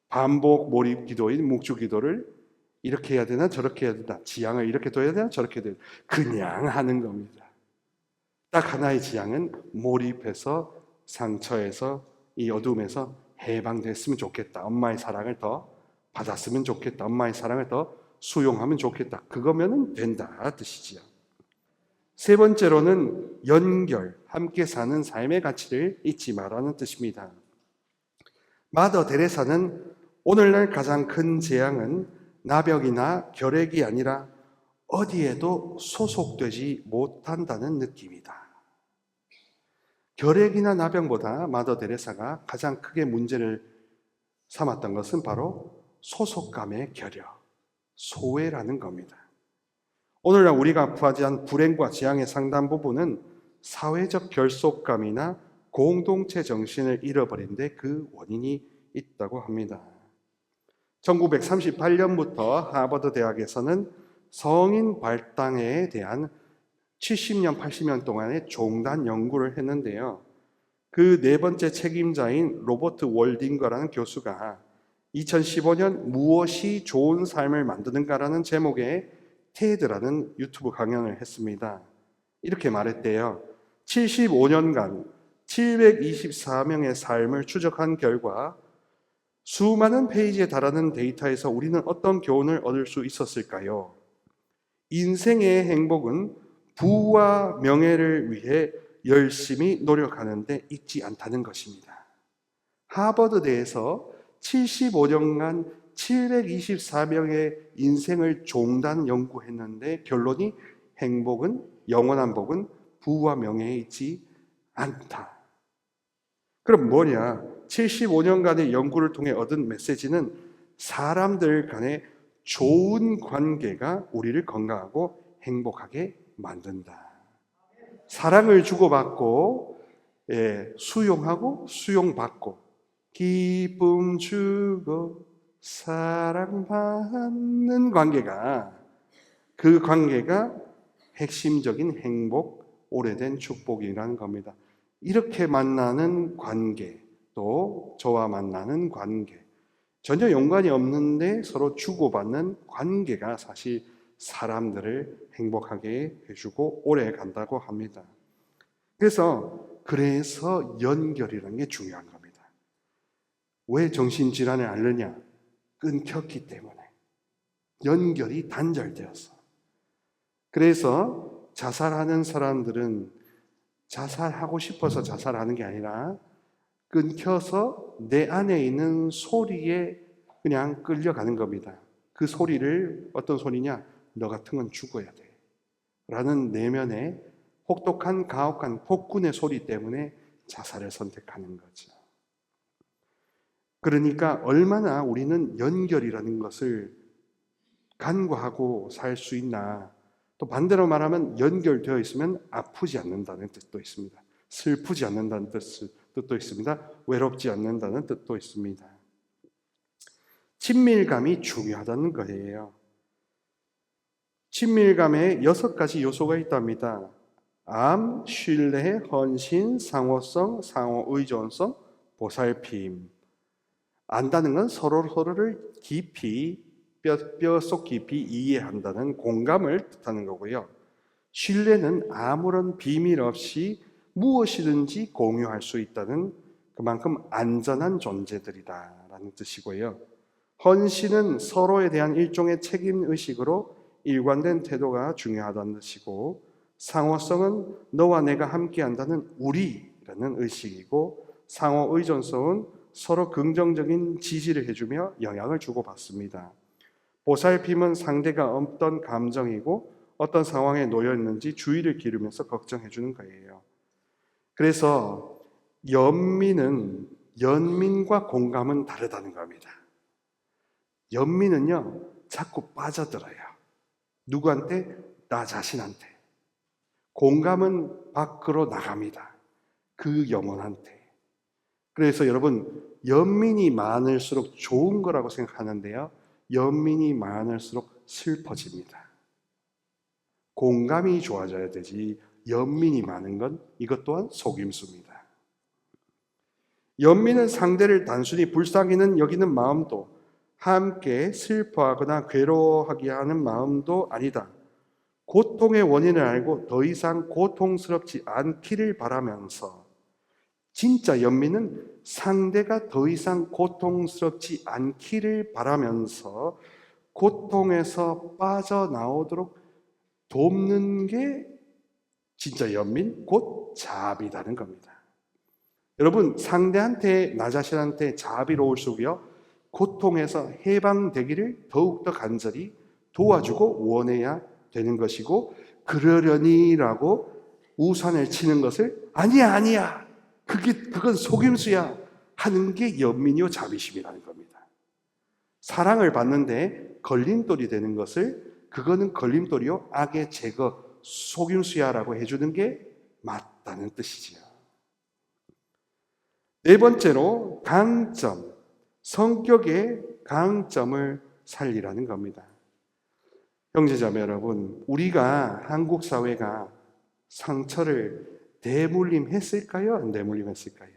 반복 몰입 기도인 묵주 기도를 이렇게 해야 되나 저렇게 해야 되나, 지향을 이렇게 둬야 되나 저렇게 해야 되나, 그냥 하는 겁니다. 딱 하나의 지향은 몰입해서 상처에서 이 어둠에서 해방됐으면 좋겠다. 엄마의 사랑을 더 받았으면 좋겠다. 엄마의 사랑을 더 수용하면 좋겠다. 그거면 된다 뜻이지요. 세 번째로는 연결, 함께 사는 삶의 가치를 잊지 말라는 뜻입니다. 마더 데레사는 오늘날 가장 큰 재앙은 나벽이나 결핵이 아니라 어디에도 소속되지 못한다는 느낌이다. 결핵이나 나병보다 마더 데레사가 가장 크게 문제를 삼았던 것은 바로 소속감의 결여, 소외라는 겁니다. 오늘날 우리가 맞이한 불행과 재앙의 상당 부분은 사회적 결속감이나 공동체 정신을 잃어버린 데 그 원인이 있다고 합니다. 1938년부터 하버드 대학에서는 성인 발당에 대한 70년, 80년 동안의 종단 연구를 했는데요. 그 네 번째 책임자인 로버트 월딩거라는 교수가 2015년 무엇이 좋은 삶을 만드는가라는 제목의 테드라는 유튜브 강연을 했습니다. 이렇게 말했대요. 75년간 724명의 삶을 추적한 결과 수많은 페이지에 달하는 데이터에서 우리는 어떤 교훈을 얻을 수 있었을까요? 인생의 행복은 부와 명예를 위해 열심히 노력하는데 있지 않다는 것입니다. 하버드대에서 75년간 724명의 인생을 종단 연구했는데 결론이 행복은, 영원한 복은 부와 명예에 있지 않다. 그럼 뭐냐? 75년간의 연구를 통해 얻은 메시지는 사람들 간의 좋은 관계가 우리를 건강하고 행복하게 만든다. 사랑을 주고받고, 수용하고 수용받고, 기쁨 주고 사랑받는 관계가, 그 관계가 핵심적인 행복, 오래된 축복이라는 겁니다. 이렇게 만나는 관계, 또 저와 만나는 관계, 전혀 연관이 없는데 서로 주고받는 관계가 사실 사람들을 행복하게 해주고 오래 간다고 합니다. 그래서 연결이라는 게 중요한 겁니다. 왜 정신질환을 앓느냐? 끊겼기 때문에. 연결이 단절되어서. 그래서 자살하는 사람들은 자살하고 싶어서 자살하는 게 아니라 끊겨서 내 안에 있는 소리에 그냥 끌려가는 겁니다. 그 소리를, 어떤 소리냐? 너 같은 건 죽어야 돼 라는 내면의 혹독한 가혹한 폭군의 소리 때문에 자살을 선택하는 거죠. 그러니까 얼마나 우리는 연결이라는 것을 간과하고 살 수 있나. 또 반대로 말하면 연결되어 있으면 아프지 않는다는 뜻도 있습니다. 슬프지 않는다는 뜻도 있습니다. 외롭지 않는다는 뜻도 있습니다. 친밀감이 중요하다는 거예요. 친밀감에 6가지 요소가 있답니다. 암, 신뢰, 헌신, 상호성, 상호의존성, 보살핌. 안다는 건 서로를 깊이, 뼈속 깊이 이해한다는 공감을 뜻하는 거고요. 신뢰는 아무런 비밀 없이 무엇이든지 공유할 수 있다는, 그만큼 안전한 존재들이다라는 뜻이고요. 헌신은 서로에 대한 일종의 책임의식으로 일관된 태도가 중요하다는 뜻이고, 상호성은 너와 내가 함께한다는 우리라는 의식이고, 상호의존성은 서로 긍정적인 지지를 해주며 영향을 주고받습니다. 보살핌은 상대가 어떤 감정이고 어떤 상황에 놓여 있는지 주의를 기울이면서 걱정해 주는 거예요. 그래서 연민과 공감은 다르다는 겁니다. 연민은요, 자꾸 빠져들어요. 누구한테? 나 자신한테. 공감은 밖으로 나갑니다. 그 영혼한테. 그래서 여러분, 연민이 많을수록 좋은 거라고 생각하는데요, 연민이 많을수록 슬퍼집니다. 공감이 좋아져야 되지, 연민이 많은 건 이것 또한 속임수입니다. 연민은 상대를 단순히 불쌍히는 여기는 마음도, 함께 슬퍼하거나 괴로워하게 하는 마음도 아니다. 고통의 원인을 알고 더 이상 고통스럽지 않기를 바라면서, 진짜 연민은 상대가 더 이상 고통스럽지 않기를 바라면서 고통에서 빠져나오도록 돕는 게 진짜 연민, 곧 자비라는 겁니다. 여러분, 상대한테, 나 자신한테 자비로울수록요, 고통에서 해방되기를 더욱더 간절히 도와주고 원해야 되는 것이고, 그러려니라고 우산을 치는 것을 아니야 그건 속임수야 하는 게 연민이요 자비심이라는 겁니다. 사랑을 받는데 걸림돌이 되는 것을, 그거는 걸림돌이요 악의 제거, 속임수야라고 해주는 게 맞다는 뜻이지요. 네 번째로 강점, 성격의 강점을 살리라는 겁니다. 형제자매 여러분, 우리가 한국 사회가 상처를 대물림했을까요? 안 대물림했을까요?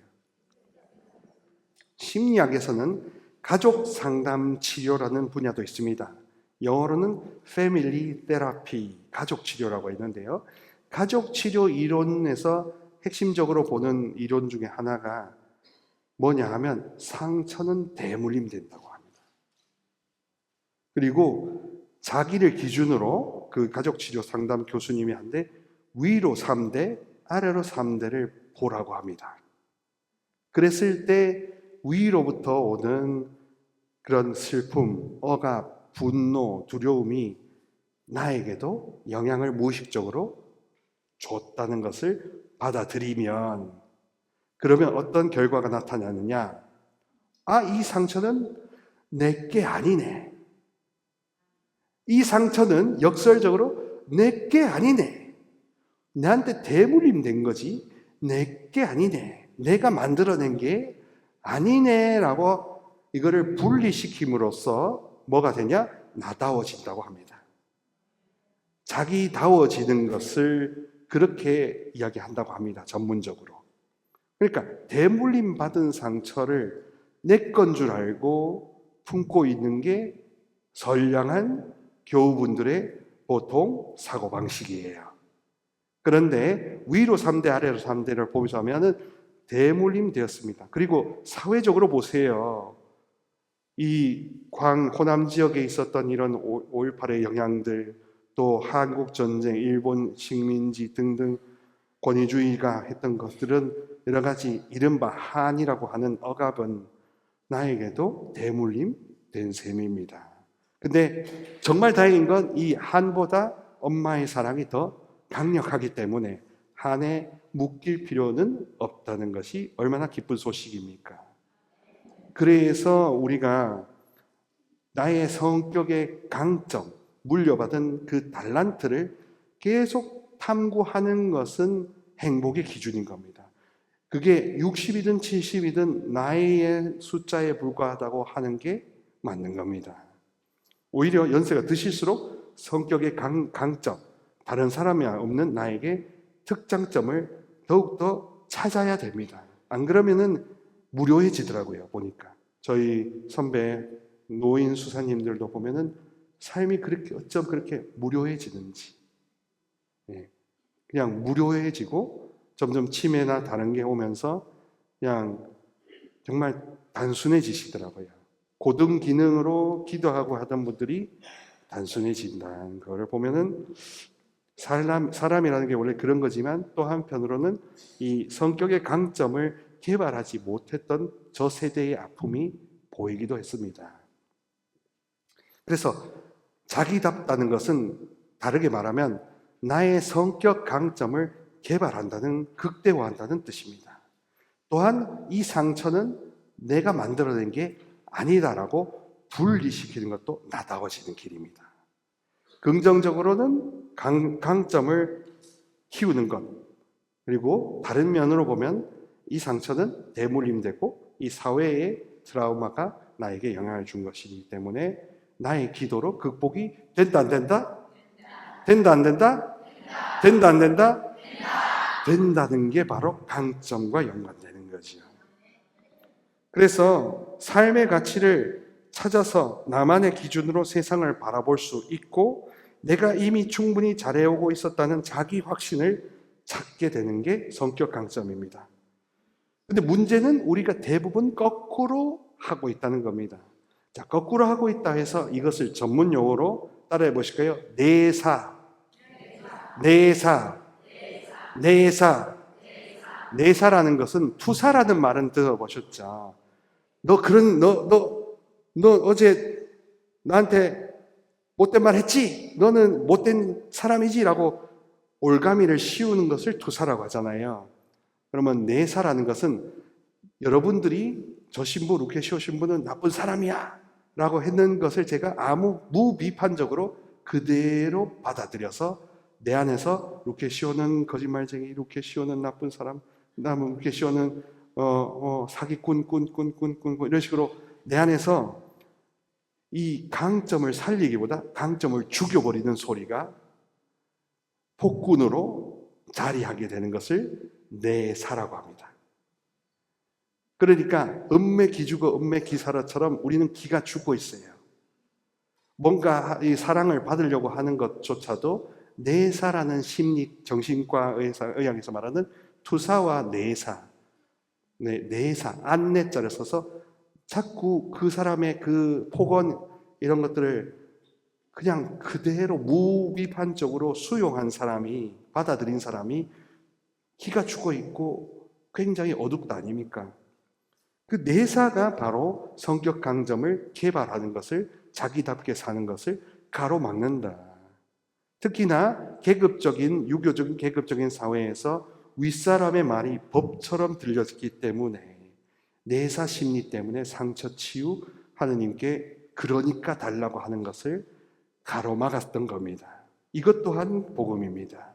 심리학에서는 가족 상담 치료라는 분야도 있습니다. 영어로는 패밀리 테라피, 가족 치료라고 있는데요. 가족 치료 이론에서 핵심적으로 보는 이론 중에 하나가 뭐냐 하면 상처는 대물림된다고 합니다. 그리고 자기를 기준으로 그 가족 치료 상담 교수님이 한데 위로 3대, 아래로 3대를 보라고 합니다. 그랬을 때 위로부터 오는 그런 슬픔, 억압, 분노, 두려움이 나에게도 영향을 무의식적으로 줬다는 것을 받아들이면, 그러면 어떤 결과가 나타나느냐? 아, 이 상처는 내게 아니네. 이 상처는 역설적으로 내게 아니네. 나한테 대물림된 거지 내게 아니네. 내가 만들어낸 게 아니네 라고 이거를 분리시킴으로써 뭐가 되냐? 나다워진다고 합니다. 자기다워지는 것을 그렇게 이야기한다고 합니다. 전문적으로. 그러니까 대물림 받은 상처를 내 건 줄 알고 품고 있는 게 선량한 교우분들의 보통 사고방식이에요. 그런데 위로 3대, 아래로 3대를 보면서 하면은 대물림 되었습니다. 그리고 사회적으로 보세요. 이 호남 지역에 있었던 이런 5.18의 영향들, 또 한국전쟁, 일본 식민지 등등 권위주의가 했던 것들은 여러 가지 이른바 한이라고 하는 억압은 나에게도 대물림 된 셈입니다. 근데 정말 다행인 건 이 한보다 엄마의 사랑이 더 강력하기 때문에 한에 묶일 필요는 없다는 것이 얼마나 기쁜 소식입니까? 그래서 우리가 나의 성격의 강점, 물려받은 그 달란트를 계속 탐구하는 것은 행복의 기준인 겁니다. 그게 60이든 70이든 나이의 숫자에 불과하다고 하는 게 맞는 겁니다. 오히려 연세가 드실수록 성격의 강점, 다른 사람이 없는 나에게 특장점을 더욱더 찾아야 됩니다. 안 그러면은 무료해지더라고요, 보니까. 저희 선배 노인 수사님들도 보면은 삶이 그렇게 어쩜 그렇게 무료해지는지. 그냥 무료해지고 점점 치매나 다른 게 오면서 그냥 정말 단순해지시더라고요. 고등 기능으로 기도하고 하던 분들이 단순해진다는 걸 보면은 사람이라는 게 원래 그런 거지만 또 한편으로는 이 성격의 강점을 개발하지 못했던 저 세대의 아픔이 보이기도 했습니다. 그래서 자기답다는 것은 다르게 말하면 나의 성격 강점을 개발한다는, 극대화한다는 뜻입니다. 또한 이 상처는 내가 만들어낸 게 아니다라고 분리시키는 것도 나다워지는 길입니다. 긍정적으로는 강점을 키우는 것, 그리고 다른 면으로 보면 이 상처는 대물림되고 이 사회의 트라우마가 나에게 영향을 준 것이기 때문에 나의 기도로 극복이 된다 안 된다? 된다 안 된다? 된다 안 된다? 된다는 게 바로 강점과 연관되는 거죠. 그래서 삶의 가치를 찾아서 나만의 기준으로 세상을 바라볼 수 있고 내가 이미 충분히 잘해오고 있었다는 자기 확신을 찾게 되는 게 성격 강점입니다. 근데 문제는 우리가 대부분 거꾸로 하고 있다는 겁니다. 자, 거꾸로 하고 있다 해서 이것을 전문 용어로 따라해 보실까요? 내사. 내사라는 것은 투사라는 말은 들어보셨죠? 너 어제 나한테 못된 말 했지? 너는 못된 사람이지? 라고 올가미를 씌우는 것을 투사라고 하잖아요. 그러면 내사라는 것은 여러분들이 저 신부, 루케시오 신부는 나쁜 사람이야 라고 했는 것을 제가 아무 무비판적으로 그대로 받아들여서 내 안에서 루케시오는 거짓말쟁이, 루케시오는 나쁜 사람, 루케시오는 사기꾼, 이런 식으로 내 안에서 이 강점을 살리기보다 강점을 죽여버리는 소리가 폭군으로 자리하게 되는 것을 내사라고 합니다. 그러니까 음매 기죽어 음매 기사라처럼 우리는 기가 죽고 있어요. 뭔가 이 사랑을 받으려고 하는 것조차도 내사라는 심리 정신과 의학에서 말하는 투사와 내사, 내사, 안내자를 써서 자꾸 그 사람의 그 폭언 이런 것들을 그냥 그대로 무비판적으로 수용한 사람이, 받아들인 사람이 기가 죽어 있고 굉장히 어둡다 아닙니까? 그 내사가 바로 성격 강점을 개발하는 것을, 자기답게 사는 것을 가로막는다. 특히나 계급적인, 유교적인 계급적인 사회에서 윗사람의 말이 법처럼 들렸기 때문에, 내사 심리 때문에 상처 치유 하느님께 그러니까 달라고 하는 것을 가로막았던 겁니다. 이것 또한 복음입니다.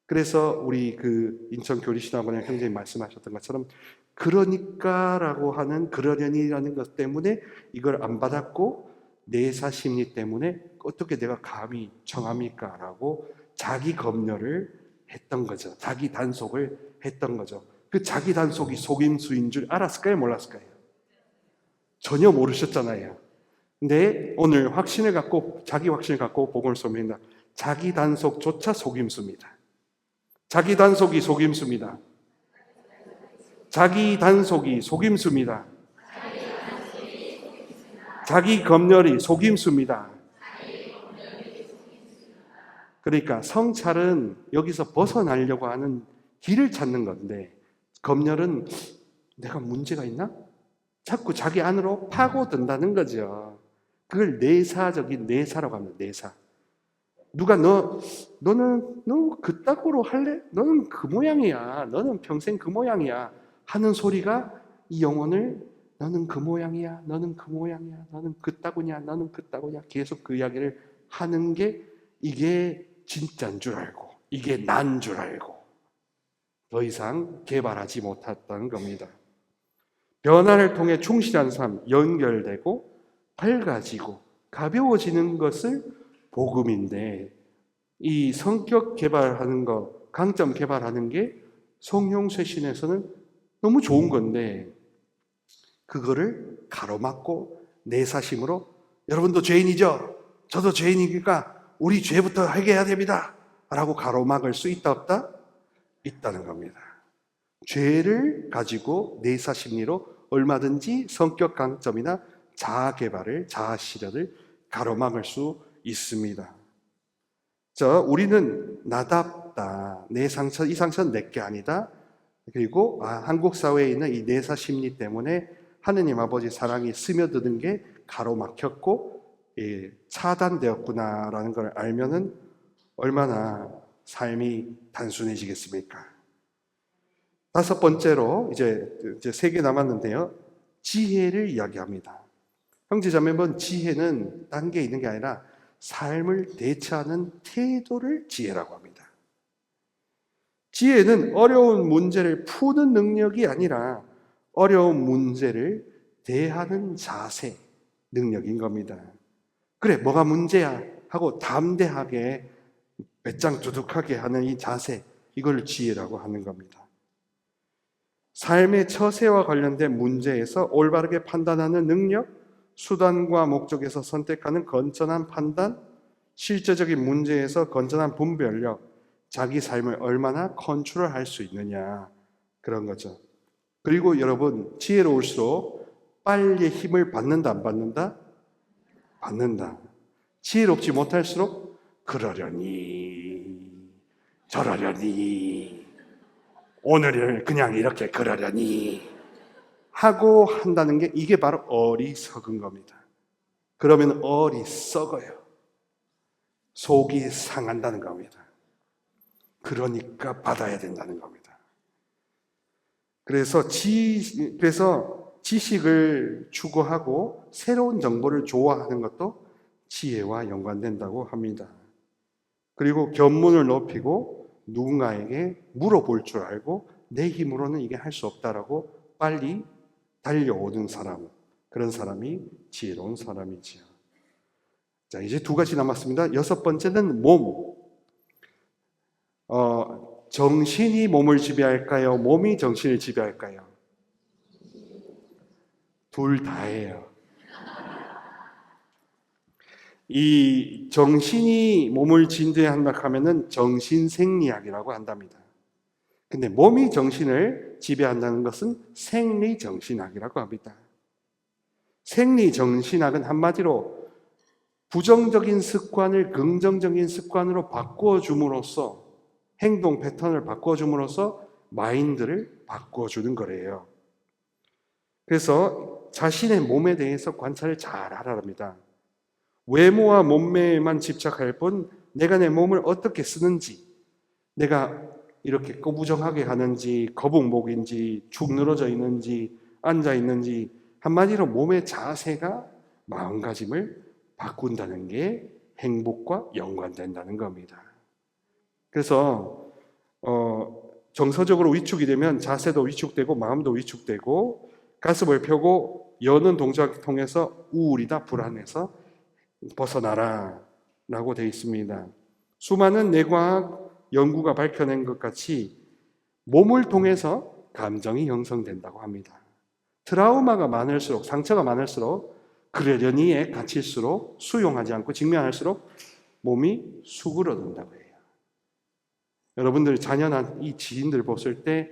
그래서 우리 그 인천 교리신학원의 형제님 말씀하셨던 것처럼 그러니까라고 하는 그러려니라는 것 때문에 이걸 안 받았고 내사 심리 때문에 어떻게 내가 감히 청합니까? 라고 자기 검열을 했던 거죠. 자기 단속을 했던 거죠. 그 자기 단속이 속임수인 줄 알았을까요? 몰랐을까요? 전혀 모르셨잖아요. 근데 오늘 확신을 갖고, 자기 확신을 갖고 복음을 소명한다. 자기 단속조차 속임수입니다. 자기 단속이 속임수입니다. 자기 단속이 속임수입니다. 자기 검열이 속임수입니다. 그러니까 성찰은 여기서 벗어나려고 하는 길을 찾는 건데, 검열은 내가 문제가 있나? 자꾸 자기 안으로 파고든다는 거죠. 그걸 내사적인 내사라고 합니다. 내사. 누가 너는 그따구로 할래? 너는 그 모양이야. 너는 평생 그 모양이야. 하는 소리가 이 영혼을 너는 그 모양이야. 너는 그 모양이야. 너는 그따구냐. 너는 그따구냐. 계속 그 이야기를 하는 게 이게 진짜인 줄 알고, 이게 난 줄 알고 더 이상 개발하지 못했다는 겁니다. 변화를 통해 충실한 삶, 연결되고 밝아지고 가벼워지는 것을 복음인데, 이 성격 개발하는 거, 강점 개발하는 게 성령쇄신에서는 너무 좋은 건데, 그거를 가로막고 내사심으로 여러분도 죄인이죠? 저도 죄인이니까 우리 죄부터 회개해야 됩니다 라고 가로막을 수 있다 없다? 있다는 겁니다. 죄를 가지고 내사심리로 얼마든지 성격 강점이나 자아 개발을, 자아 실현을 가로막을 수 있습니다. 우리는 나답다. 내 상처, 이 상처는 내게 아니다. 그리고 한국 사회에 있는 이 내사 심리 때문에 하느님 아버지 사랑이 스며드는 게 가로막혔고 차단되었구나라는 걸 알면은 얼마나 삶이 단순해지겠습니까? 다섯 번째로 이제 3개 남았는데요. 지혜를 이야기합니다. 형제자매분, 지혜는 딴 게 있는 게 아니라 삶을 대처하는 태도를 지혜라고 합니다. 지혜는 어려운 문제를 푸는 능력이 아니라 어려운 문제를 대하는 자세, 능력인 겁니다. 그래, 뭐가 문제야? 하고 담대하게 배짱 두둑하게 하는 이 자세, 이걸 지혜라고 하는 겁니다. 삶의 처세와 관련된 문제에서 올바르게 판단하는 능력, 수단과 목적에서 선택하는 건전한 판단, 실제적인 문제에서 건전한 분별력, 자기 삶을 얼마나 컨트롤할 수 있느냐, 그런 거죠. 그리고 여러분, 지혜로울수록 빨리 힘을 받는다, 안 받는다? 받는다. 지혜롭지 못할수록 그러려니, 저러려니, 오늘을 그냥 이렇게 그러려니 하고 한다는 게, 이게 바로 어리석은 겁니다. 그러면 어리석어요. 속이 상한다는 겁니다. 그러니까 받아야 된다는 겁니다. 그래서 지식을 추구하고 새로운 정보를 좋아하는 것도 지혜와 연관된다고 합니다. 그리고 견문을 높이고 누군가에게 물어볼 줄 알고 내 힘으로는 이게 할 수 없다라고 빨리 달려오는 사람, 그런 사람이 지혜로운 사람이지요. 자, 이제 두 가지 남았습니다. 여섯 번째는 몸. 정신이 몸을 지배할까요? 몸이 정신을 지배할까요? 둘 다예요. 이 정신이 몸을 지배한다 하면은 정신생리학이라고 한답니다. 근데 몸이 정신을 지배한다는 것은 생리정신학이라고 합니다. 생리정신학은 한마디로 부정적인 습관을 긍정적인 습관으로 바꿔줌으로써 행동 패턴을 바꿔줌으로써 마인드를 바꿔주는 거래요. 그래서 자신의 몸에 대해서 관찰을 잘 하라 합니다. 외모와 몸매에만 집착할 뿐 내가 내 몸을 어떻게 쓰는지, 내가 이렇게 꼬부정하게 하는지, 거북목인지, 축 늘어져 있는지, 앉아 있는지, 한마디로 몸의 자세가 마음가짐을 바꾼다는 게 행복과 연관된다는 겁니다. 그래서 정서적으로 위축이 되면 자세도 위축되고 마음도 위축되고 가슴을 펴고 여는 동작을 통해서 우울이다, 불안해서 벗어나라 라고 되어 있습니다. 수많은 뇌과학 연구가 밝혀낸 것 같이 몸을 통해서 감정이 형성된다고 합니다. 트라우마가 많을수록, 상처가 많을수록 그러려니에 갇힐수록 수용하지 않고 직면할수록 몸이 수그러든다고 해요. 여러분들 잔연한 이 지인들 보실 때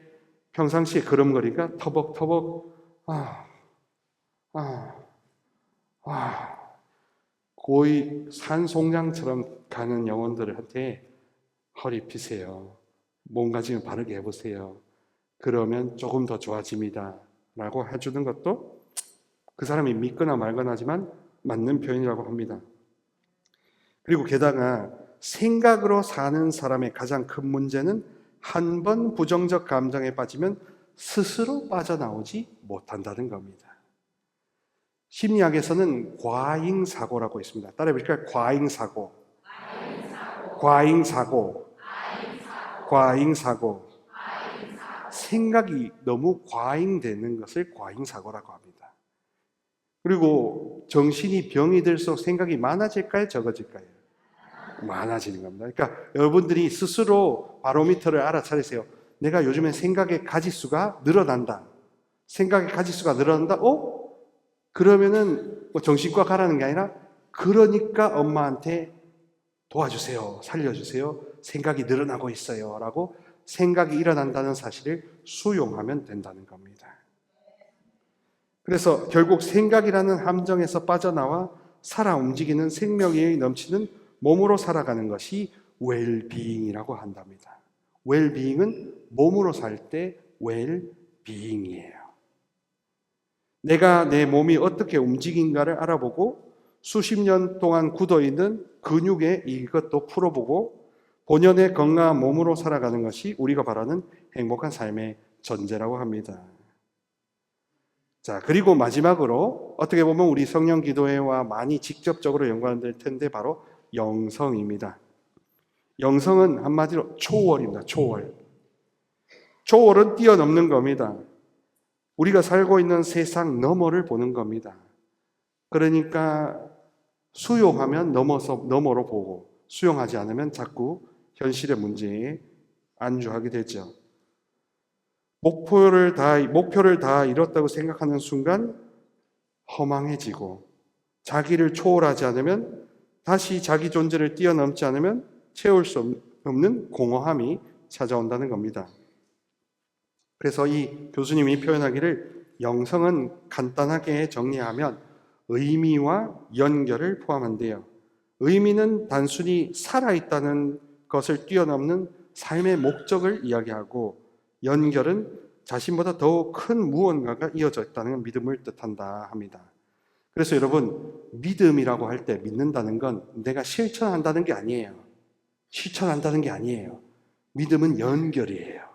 평상시에 걸음걸이가 터벅터벅 거의 산송장처럼 가는 영혼들한테 허리 펴세요. 몸가짐을 바르게 해보세요. 그러면 조금 더 좋아집니다. 라고 해주는 것도 그 사람이 믿거나 말거나 하지만 맞는 표현이라고 합니다. 그리고 게다가 생각으로 사는 사람의 가장 큰 문제는 한 번 부정적 감정에 빠지면 스스로 빠져나오지 못한다는 겁니다. 심리학에서는 과잉사고라고 있습니다. 따라해볼까요? 과잉사고. 과잉사고. 과잉사고. 생각이 너무 과잉되는 것을 과잉사고라고 합니다. 그리고 정신이 병이 들수록 생각이 많아질까요? 적어질까요? 많아지는 겁니다. 그러니까 여러분들이 스스로 바로미터를 알아차리세요. 내가 요즘에 생각의 가지수가 늘어난다. 생각의 가지수가 늘어난다? 그러면은 뭐 정신과 가라는 게 아니라 그러니까 엄마한테 도와주세요. 살려주세요. 생각이 늘어나고 있어요. 라고 생각이 일어난다는 사실을 수용하면 된다는 겁니다. 그래서 결국 생각이라는 함정에서 빠져나와 살아 움직이는 생명력이 넘치는 몸으로 살아가는 것이 웰비잉이라고 한답니다. 웰비잉은 몸으로 살 때 웰비잉이에요. 내가 내 몸이 어떻게 움직인가를 알아보고 수십 년 동안 굳어있는 근육에 이것도 풀어보고 본연의 건강한 몸으로 살아가는 것이 우리가 바라는 행복한 삶의 전제라고 합니다. 자, 그리고 마지막으로 어떻게 보면 우리 성령 기도회와 많이 직접적으로 연관될 텐데 바로 영성입니다. 영성은 한마디로 초월입니다. 초월. 초월은 뛰어넘는 겁니다. 우리가 살고 있는 세상 너머를 보는 겁니다. 그러니까 수용하면 너머로 보고 수용하지 않으면 자꾸 현실의 문제에 안주하게 되죠. 목표를 다 이뤘다고 생각하는 순간 허망해지고 자기를 초월하지 않으면 다시 자기 존재를 뛰어넘지 않으면 채울 수 없는 공허함이 찾아온다는 겁니다. 그래서 이 교수님이 표현하기를 영성은 간단하게 정리하면 의미와 연결을 포함한대요. 의미는 단순히 살아있다는 것을 뛰어넘는 삶의 목적을 이야기하고 연결은 자신보다 더욱 큰 무언가가 이어져 있다는 믿음을 뜻한다 합니다. 그래서 여러분, 믿음이라고 할 때 믿는다는 건 내가 실천한다는 게 아니에요. 실천한다는 게 아니에요. 믿음은 연결이에요.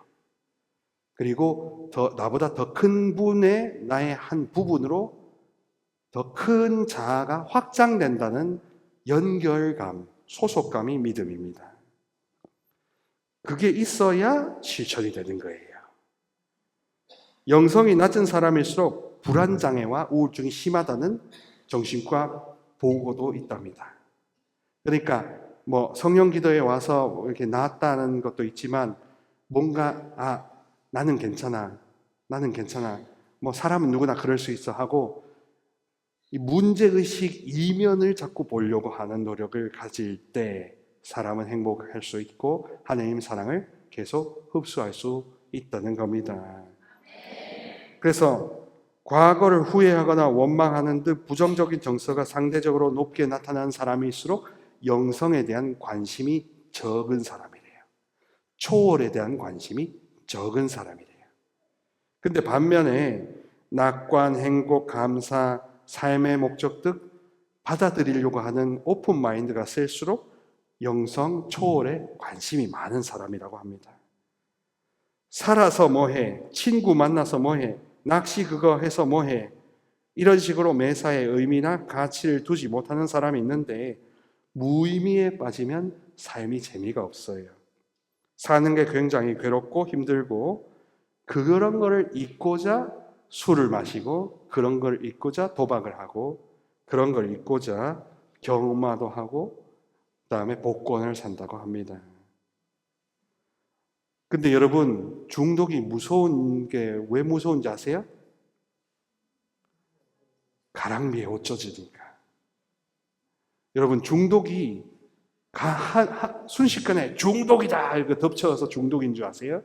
그리고 나보다 더 큰 분의 나의 한 부분으로 더 큰 자아가 확장된다는 연결감, 소속감이 믿음입니다. 그게 있어야 실천이 되는 거예요. 영성이 낮은 사람일수록 불안장애와 우울증이 심하다는 정신과 보고도 있답니다. 그러니까 뭐 성령 기도에 와서 이렇게 나았다는 것도 있지만 뭔가 나는 괜찮아. 뭐 사람은 누구나 그럴 수 있어 하고 이 문제의식 이면을 자꾸 보려고 하는 노력을 가질 때 사람은 행복할 수 있고 하나님 사랑을 계속 흡수할 수 있다는 겁니다. 그래서 과거를 후회하거나 원망하는 듯 부정적인 정서가 상대적으로 높게 나타나는 사람일수록 영성에 대한 관심이 적은 사람이래요. 초월에 대한 관심이 적은 사람이래요. 근데 반면에 낙관, 행복, 감사, 삶의 목적 등 받아들이려고 하는 오픈 마인드가 셀수록 영성, 초월에 관심이 많은 사람이라고 합니다. 살아서 뭐해? 친구 만나서 뭐해? 낚시 그거 해서 뭐해? 이런 식으로 매사에 의미나 가치를 두지 못하는 사람이 있는데 무의미에 빠지면 삶이 재미가 없어요. 사는 게 굉장히 괴롭고 힘들고 그런 거를 잊고자 술을 마시고 그런 걸 잊고자 도박을 하고 그런 걸 잊고자 경마도 하고 그다음에 복권을 산다고 합니다. 근데 여러분 중독이 무서운 게 왜 무서운지 아세요? 가랑비에 옷 젖으니까. 여러분 중독이 순식간에 중독이다 이렇게 덮쳐서 중독인 줄 아세요?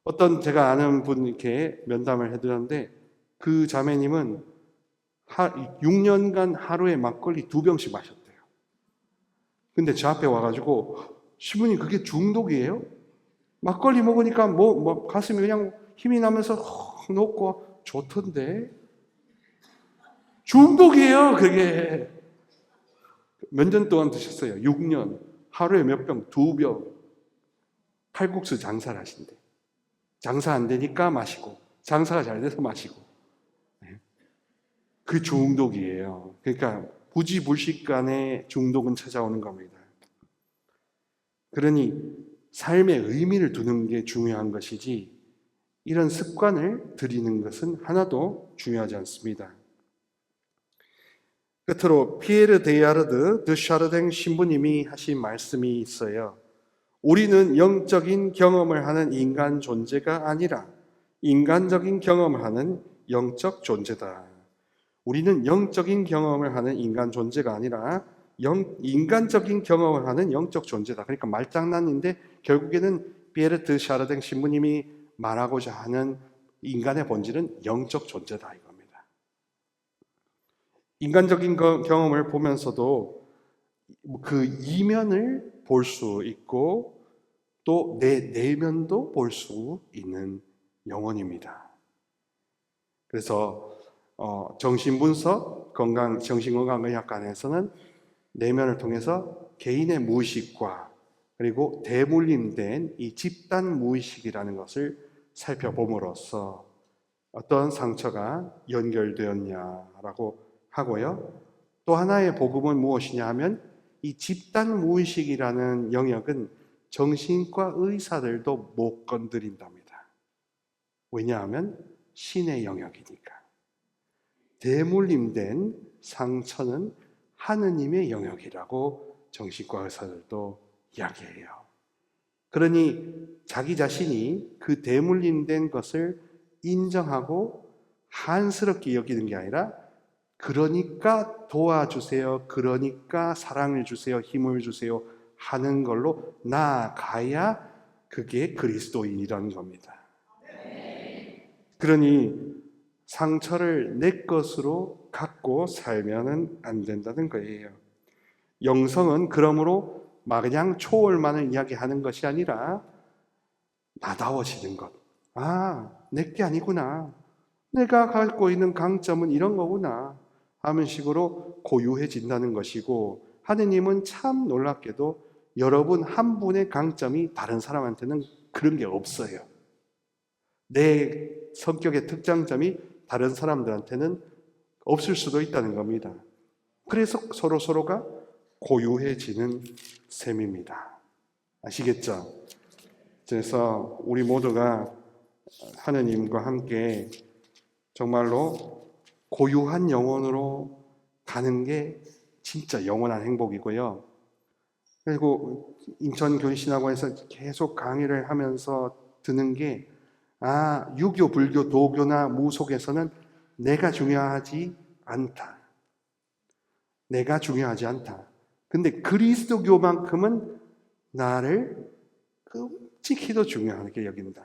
어떤 제가 아는 분 이렇게 면담을 해드렸는데 그 자매님은 6년간 하루에 막걸리 2병씩 마셨대요. 근데 제 앞에 와가지고 신부님 그게 중독이에요? 막걸리 먹으니까 뭐 가슴이 그냥 힘이 나면서 녹고 좋던데 중독이에요 그게. 몇 년 동안 드셨어요? 6년 하루에 몇 병? 2병. 칼국수 장사를 하신대. 장사 안 되니까 마시고 장사가 잘 돼서 마시고. 그 중독이에요. 그러니까 부지불식간에 중독은 찾아오는 겁니다. 그러니 삶의 의미를 두는 게 중요한 것이지 이런 습관을 들이는 것은 하나도 중요하지 않습니다. 끝으로 피에르 데야르드 드 샤르댕 신부님이 하신 말씀이 있어요. 우리는 영적인 경험을 하는 인간 존재가 아니라 인간적인 경험을 하는 영적 존재다. 우리는 영적인 경험을 하는 인간 존재가 아니라 인간적인 경험을 하는 영적 존재다. 그러니까 말장난인데 결국에는 피에르 샤르댕 신부님이 말하고자 하는 인간의 본질은 영적 존재다 이겁니다. 인간적인 경험을 보면서도 그 이면을 볼 수 있고 또 내 내면도 볼 수 있는 영혼입니다. 그래서 정신분석, 정신건강의학관에서는 내면을 통해서 개인의 무의식과 그리고 대물림된 이 집단 무의식이라는 것을 살펴봄으로써 어떤 상처가 연결되었냐라고 하고요. 또 하나의 복음은 무엇이냐 하면 이 집단 무의식이라는 영역은 정신과 의사들도 못 건드린답니다. 왜냐하면 신의 영역이니까. 대물림된 상처는 하느님의 영역이라고 정신과 의사들도 이야기해요. 그러니 자기 자신이 그 대물림된 것을 인정하고 한스럽게 여기는 게 아니라 그러니까 도와주세요. 그러니까 사랑을 주세요. 힘을 주세요. 하는 걸로 나아가야 그게 그리스도인이라는 겁니다. 그러니 상처를 내 것으로 갖고 살면은 안 된다는 거예요. 영성은 그러므로 그냥 초월만을 이야기하는 것이 아니라 나다워지는 것. 내게 아니구나. 내가 갖고 있는 강점은 이런 거구나 하는 식으로 고유해진다는 것이고 하느님은 참 놀랍게도 여러분 한 분의 강점이 다른 사람한테는 그런 게 없어요. 내 성격의 특장점이 다른 사람들한테는 없을 수도 있다는 겁니다. 그래서 서로가 고유해지는 셈입니다. 아시겠죠? 그래서 우리 모두가 하느님과 함께 정말로 고유한 영혼으로 가는 게 진짜 영원한 행복이고요. 그리고 인천교리신학원에서 계속 강의를 하면서 드는 게, 유교, 불교, 도교나 무속에서는 내가 중요하지 않다. 내가 중요하지 않다. 근데 그리스도교만큼은 나를 끔찍히도 중요하게 여긴다.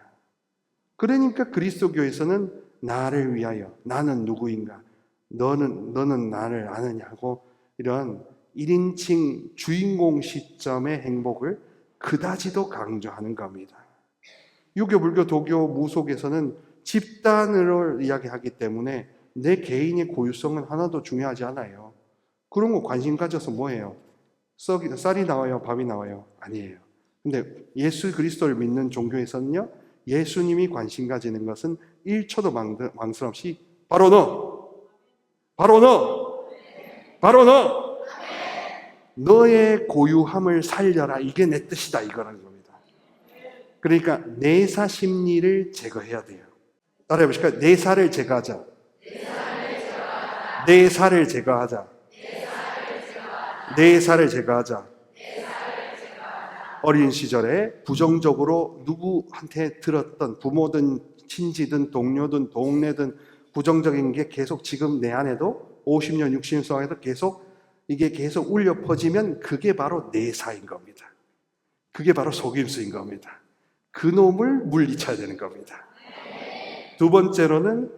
그러니까 그리스도교에서는 나를 위하여, 나는 누구인가? 너는 나를 아느냐고, 이런 1인칭 주인공 시점의 행복을 그다지도 강조하는 겁니다. 유교, 불교, 도교, 무속에서는 집단으로 이야기하기 때문에 내 개인의 고유성은 하나도 중요하지 않아요. 그런 거 관심 가져서 뭐예요? 쌀이 나와요? 밥이 나와요? 아니에요. 근데 예수 그리스도를 믿는 종교에서는요, 예수님이 관심 가지는 것은 1초도 망설 없이 바로 너! 바로 너! 바로 너! 너의 고유함을 살려라. 이게 내 뜻이다. 이거라는 겁니다. 그러니까 내사 심리를 제거해야 돼요. 따라해 보실까요? 내사를 제거하자. 내사를 제거하자. 내사를 제거하자. 어린 시절에 부정적으로 누구한테 들었던 부모든 친지든 동료든 동네든 부정적인 게 계속 지금 내 안에도 50년, 60년 동안에도 이게 계속 울려 퍼지면 그게 바로 내사인 겁니다. 그게 바로 속임수인 겁니다. 그 놈을 물리쳐야 되는 겁니다. 두 번째로는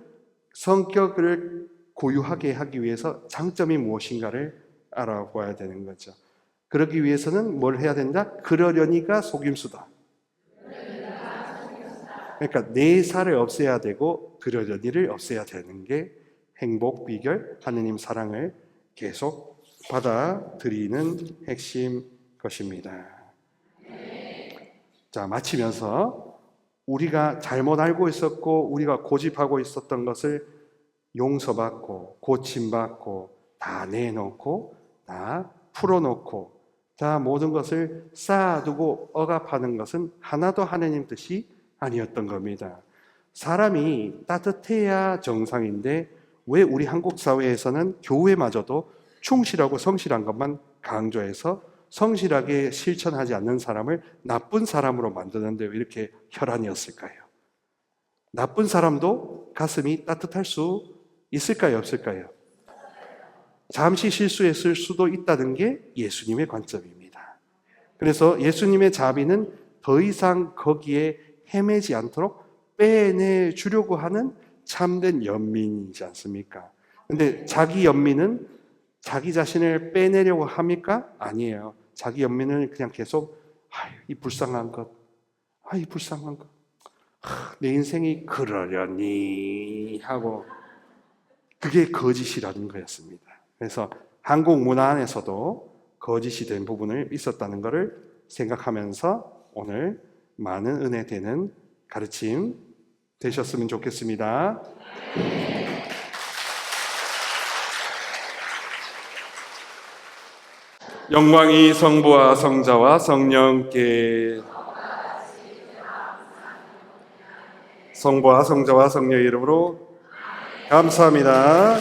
성격을 고유하게 하기 위해서 장점이 무엇인가를 알아봐야 되는 거죠. 그러기 위해서는 뭘 해야 된다? 그러려니가 속임수다. 그러니까 내사를 없애야 되고 그러려니를 없애야 되는 게 행복 비결, 하느님 사랑을 계속 받아들이는 핵심 것입니다. 자, 마치면서 우리가 잘못 알고 있었고 우리가 고집하고 있었던 것을 용서받고 고침받고 다 내놓고 다 풀어놓고 다 모든 것을 쌓아두고 억압하는 것은 하나도 하나님 뜻이 아니었던 겁니다. 사람이 따뜻해야 정상인데 왜 우리 한국 사회에서는 교회마저도 충실하고 성실한 것만 강조해서 성실하게 실천하지 않는 사람을 나쁜 사람으로 만드는데 왜 이렇게 혈안이었을까요? 나쁜 사람도 가슴이 따뜻할 수 있을까요? 없을까요? 잠시 실수했을 수도 있다는 게 예수님의 관점입니다. 그래서 예수님의 자비는 더 이상 거기에 헤매지 않도록 빼내주려고 하는 참된 연민이지 않습니까? 근데 자기 연민은 자기 자신을 빼내려고 합니까? 아니에요. 자기 연민은 그냥 계속 이 불쌍한 것, 이 불쌍한 것, 내 인생이 그러려니 하고 그게 거짓이라는 거였습니다. 그래서 한국 문화 안에서도 거짓이 된 부분을 있었다는 것을 생각하면서 오늘 많은 은혜 되는 가르침 되셨으면 좋겠습니다. 영광이 성부와 성자와 성령께 성부와 성자와 성령의 이름으로 감사합니다.